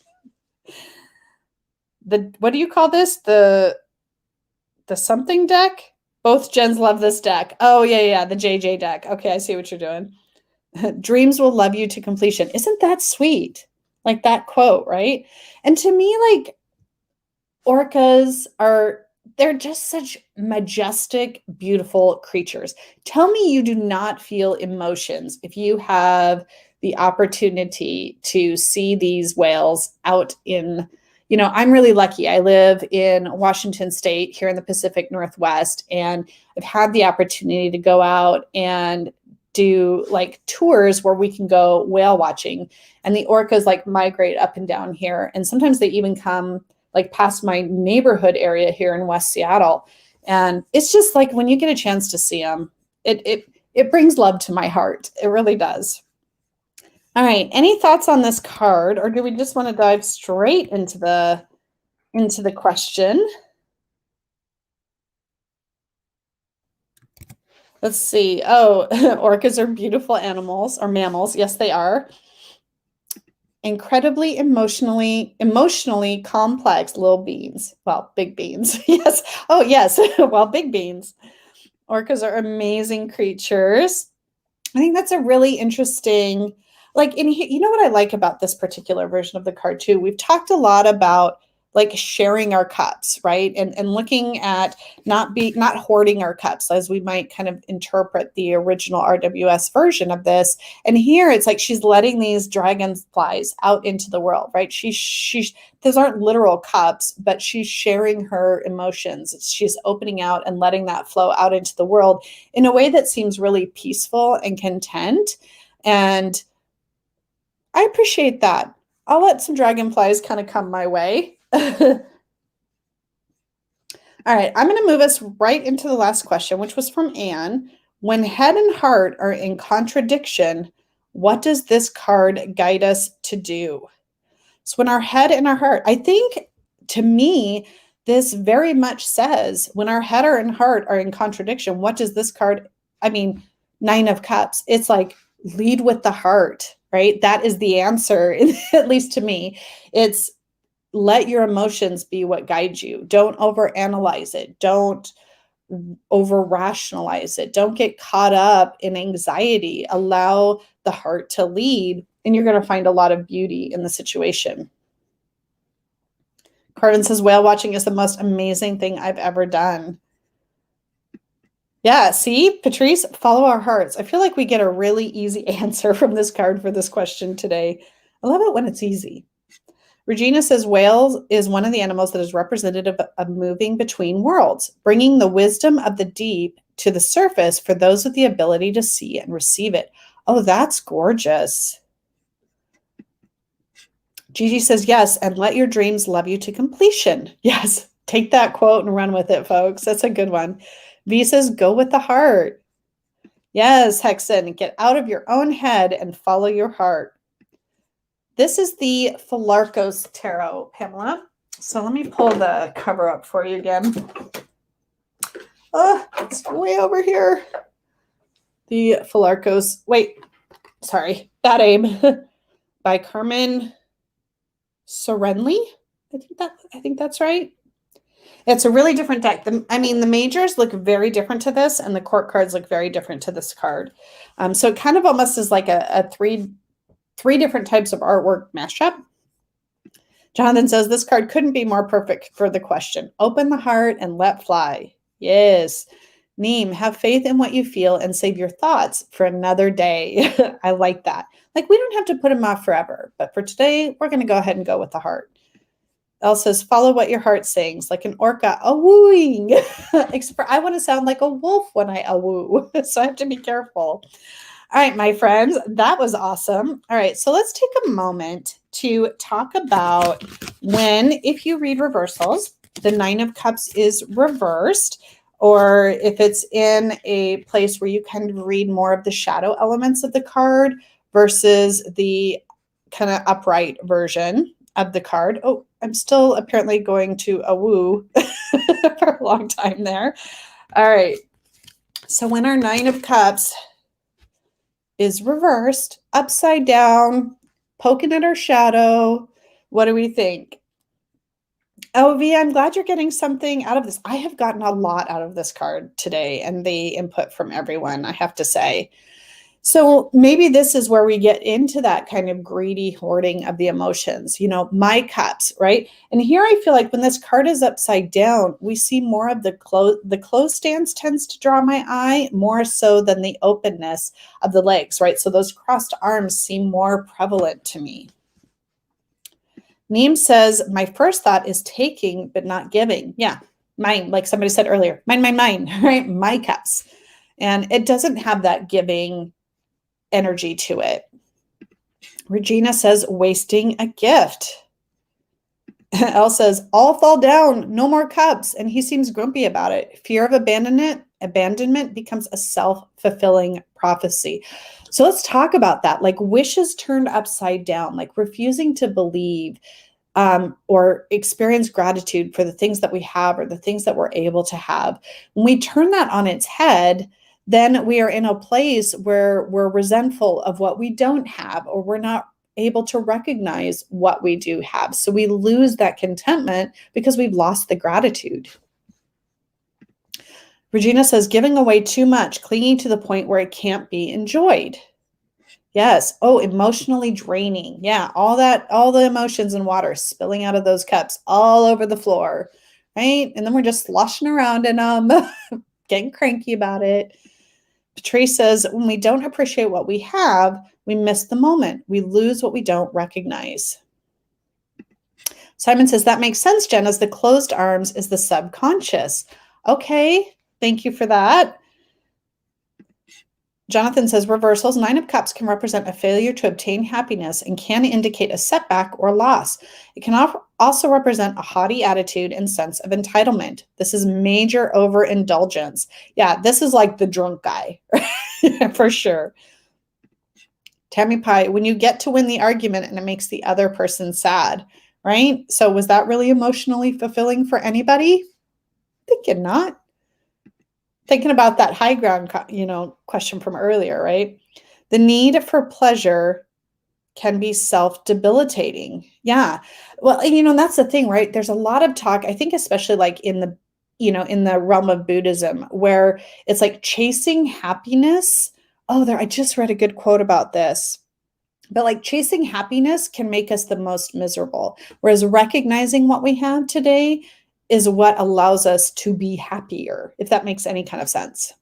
What do you call this? The something deck? Both Jens love this deck. Oh, yeah, the JJ deck. Okay, I see what you're doing. Dreams will love you to completion. Isn't that sweet? Like that quote, right? And to me, like, orcas they're just such majestic, beautiful creatures. Tell me you do not feel emotions if you have the opportunity to see these whales out in, I'm really lucky. I live in Washington State here in the Pacific Northwest, and I've had the opportunity to go out and do like tours where we can go whale watching, and the orcas like migrate up and down here. And sometimes they even come like past my neighborhood area here in West Seattle. And it's just like when you get a chance to see them, it brings love to my heart. It really does. All right. Any thoughts on this card, or do we just want to dive straight into the question? Let's see. Oh, orcas are beautiful animals or mammals. Yes, they are. Incredibly emotionally complex little beings. Well, big beings. Yes. Oh, yes. Well, big beings. Orcas are amazing creatures. I think that's a really interesting, like, and you know what I like about this particular version of the card too? We've talked a lot about like sharing our cups, right? And looking at not hoarding our cups as we might kind of interpret the original RWS version of this. And here it's like she's letting these dragonflies out into the world, right? She's those aren't literal cups, but she's sharing her emotions. She's opening out and letting that flow out into the world in a way that seems really peaceful and content. And I appreciate that. I'll let some dragonflies kind of come my way. All right, I'm going to move us right into the last question, which was from Anne. When head and heart are in contradiction, what does this card guide us to do? So when our head and our heart, I think to me, this very much says when our head and heart are in contradiction, what does this card, I mean, 9 of Cups, it's like lead with the heart, right? That is the answer, at least to me. It's let your emotions be what guides you. Don't overanalyze it. Don't over rationalize it. Don't get caught up in anxiety. Allow the heart to lead, and you're going to find a lot of beauty in the situation. Carvin says, whale watching is the most amazing thing I've ever done. Yeah, see, Patrice, follow our hearts. I feel like we get a really easy answer from this card for this question today. I love it when it's easy. Regina says, whales is one of the animals that is representative of moving between worlds, bringing the wisdom of the deep to the surface for those with the ability to see and receive it. Oh, that's gorgeous. Gigi says, yes, and let your dreams love you to completion. Yes, take that quote and run with it, folks. That's a good one. V says, go with the heart. Yes, Hexen, get out of your own head and follow your heart. This is the Philarcos Tarot, Pamela. So let me pull the cover up for you again. Oh, it's way over here. The Philarcos, sorry, bad aim, by Carmen Sorenli. I think that's right. It's a really different deck. The majors look very different to this, and the court cards look very different to this card. So it kind of almost is like a three different types of artwork mashup. Jonathan says, this card couldn't be more perfect for the question. Open the heart and let fly. Yes. Neem, have faith in what you feel and save your thoughts for another day. I like that. Like, we don't have to put them off forever, but for today, we're going to go ahead and go with the heart. Elle says, follow what your heart sings, like an orca a-wooing. I want to sound like a wolf when I a-woo, so I have to be careful. All right, my friends, that was awesome. All right, so let's take a moment to talk about if you read reversals, the 9 of Cups is reversed, or if it's in a place where you kind of read more of the shadow elements of the card versus the kind of upright version of the card. Oh, I'm still apparently going to a woo for a long time there. All right, so when our 9 of Cups is reversed, upside down, poking at our shadow. What do we think? Oh, V, I'm glad you're getting something out of this. I have gotten a lot out of this card today and the input from everyone, I have to say. So maybe this is where we get into that kind of greedy hoarding of the emotions, my cups, right? And here I feel like when this card is upside down, we see more of the closed stance tends to draw my eye more so than the openness of the legs, right? So those crossed arms seem more prevalent to me. Neem says, my first thought is taking, but not giving. Yeah, mine, like somebody said earlier, mine, right? My cups. And it doesn't have that giving energy to it. Regina says, wasting a gift. Elle says, all fall down, no more cups. And he seems grumpy about it. Fear of abandonment becomes a self-fulfilling prophecy. So let's talk about that. Like wishes turned upside down, like refusing to believe or experience gratitude for the things that we have or the things that we're able to have. When we turn that on its head, then we are in a place where we're resentful of what we don't have, or we're not able to recognize what we do have. So we lose that contentment because we've lost the gratitude. Regina says, giving away too much, clinging to the point where it can't be enjoyed. Yes. Oh, emotionally draining. Yeah. All the emotions and water spilling out of those cups all over the floor. Right. And then we're just sloshing around and getting cranky about it. Patrice says, when we don't appreciate what we have, we miss the moment. We lose what we don't recognize. Simon says, that makes sense, Jen, as the closed arms is the subconscious. Okay, thank you for that. Jonathan says, reversals, 9 of Cups can represent a failure to obtain happiness and can indicate a setback or loss. It can also represent a haughty attitude and sense of entitlement. This is major overindulgence. Yeah, this is like the drunk guy, for sure. Tammy Pie, when you get to win the argument and it makes the other person sad, right? So was that really emotionally fulfilling for anybody? Thinking not. Thinking about that high ground, question from earlier, right? The need for pleasure can be self-debilitating. Yeah. Well, that's the thing, right? There's a lot of talk, I think, especially like in the realm of Buddhism, where it's like chasing happiness. Oh, I just read a good quote about this. But like chasing happiness can make us the most miserable. Whereas recognizing what we have today is what allows us to be happier, if that makes any kind of sense.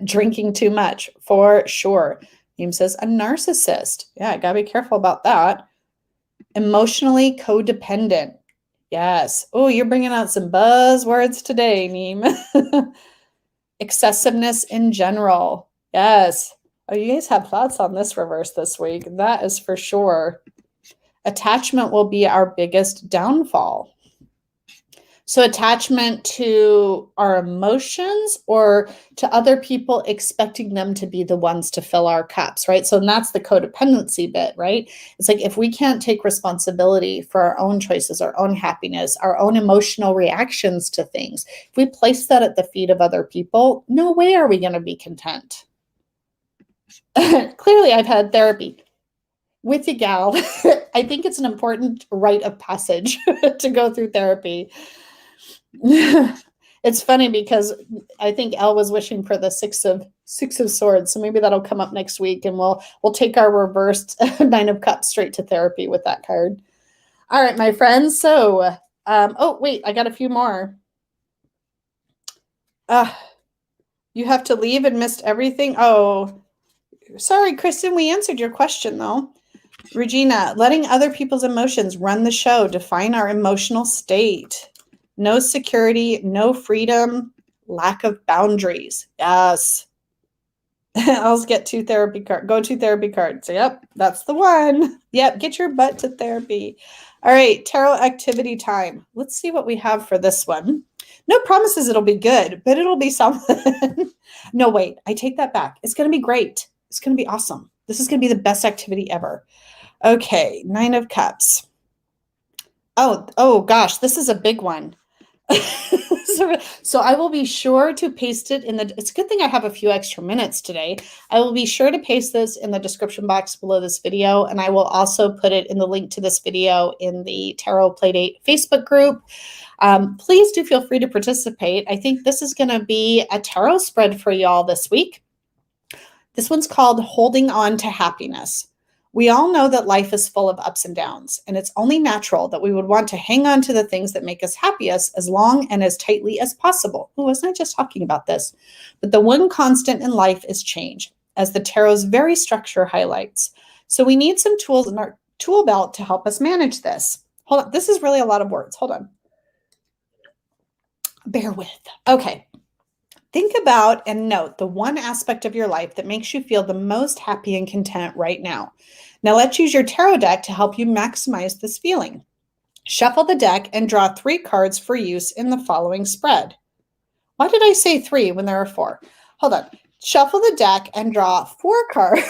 Drinking too much, for sure. Eames says, a narcissist. Yeah, I gotta be careful about that. Emotionally codependent. Yes. Oh, you're bringing out some buzzwords today, Neem. Excessiveness in general. Yes. Oh, you guys have thoughts on this reverse this week. That is for sure. Attachment will be our biggest downfall. So attachment to our emotions or to other people, expecting them to be the ones to fill our cups, right? So that's the codependency bit, right? It's like if we can't take responsibility for our own choices, our own happiness, our own emotional reactions to things, if we place that at the feet of other people, no way are we going to be content. Clearly, I've had therapy with you, gal. I think it's an important rite of passage to go through therapy. It's funny because I think Elle was wishing for the six of swords, so maybe that'll come up next week, and we'll take our reversed 9 of Cups straight to therapy with that card. All right, my friends. So, oh wait, I got a few more. You have to leave and missed everything. Oh, sorry, Kristen. We answered your question though. Regina, letting other people's emotions run the show, define our emotional state. No security, no freedom, lack of boundaries. Yes. I'll get 2 therapy cards. Go 2 therapy cards. Yep, that's the one. Yep, get your butt to therapy. All right, tarot activity time. Let's see what we have for this one. No promises it'll be good, but it'll be something. No, wait, I take that back. It's going to be great. It's going to be awesome. This is going to be the best activity ever. Okay, 9 of Cups. Oh gosh, this is a big one. So I will be sure to paste it in it's a good thing I have a few extra minutes today. I will be sure to paste this in the description box below this video, and I will also put it in the link to this video in the Tarot Playdate Facebook group. Please do feel free to participate. I think this is going to be a tarot spread for y'all this week. This one's called Holding On to Happiness. We all know that life is full of ups and downs, and it's only natural that we would want to hang on to the things that make us happiest as long and as tightly as possible. Oh, wasn't I just talking about this? But the one constant in life is change, as the tarot's very structure highlights. So we need some tools in our tool belt to help us manage this. Hold on. This is really a lot of words. Hold on. Bear with. Okay. Think about and note the one aspect of your life that makes you feel the most happy and content right now. Now let's use your tarot deck to help you maximize this feeling. Shuffle the deck and draw 3 cards for use in the following spread. Why did I say 3 when there are 4? Hold on. Shuffle the deck and draw 4 cards.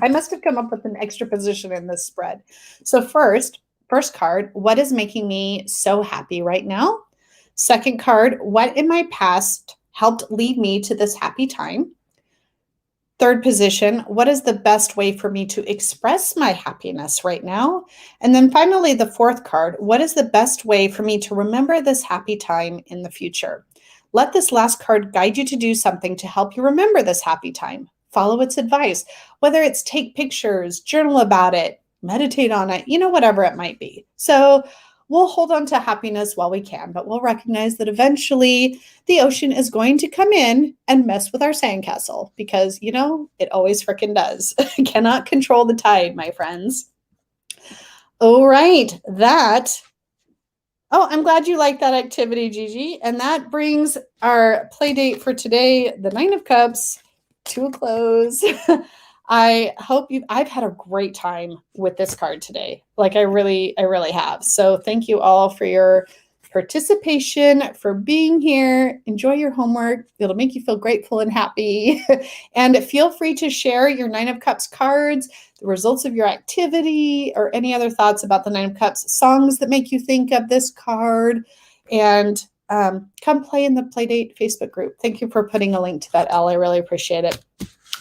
I must have come up with an extra position in this spread. So first card, what is making me so happy right now? Second card, what in my past helped lead me to this happy time? Third position, what is the best way for me to express my happiness right now? And then finally, the fourth card, what is the best way for me to remember this happy time in the future? Let this last card guide you to do something to help you remember this happy time. Follow its advice, whether it's take pictures, journal about it, meditate on it, whatever it might be. So we'll hold on to happiness while we can, but we'll recognize that eventually the ocean is going to come in and mess with our sandcastle because, it always frickin' does. Cannot control the tide, my friends. All right, I'm glad you like that activity, Gigi. And that brings our play date for today, the 9 of Cups, to a close. I've had a great time with this card today. Like I really have. So thank you all for your participation, for being here. Enjoy your homework. It'll make you feel grateful and happy. And feel free to share your 9 of Cups cards, the results of your activity, or any other thoughts about the 9 of Cups, songs that make you think of this card. And come play in the Playdate Facebook group. Thank you for putting a link to that, Elle. I really appreciate it.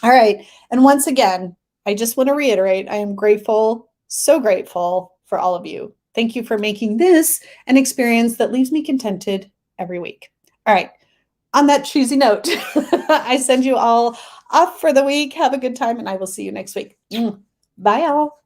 All right. And once again, I just want to reiterate, I am grateful, so grateful for all of you. Thank you for making this an experience that leaves me contented every week. All right. On that cheesy note, I send you all off for the week. Have a good time, and I will see you next week. Bye, all.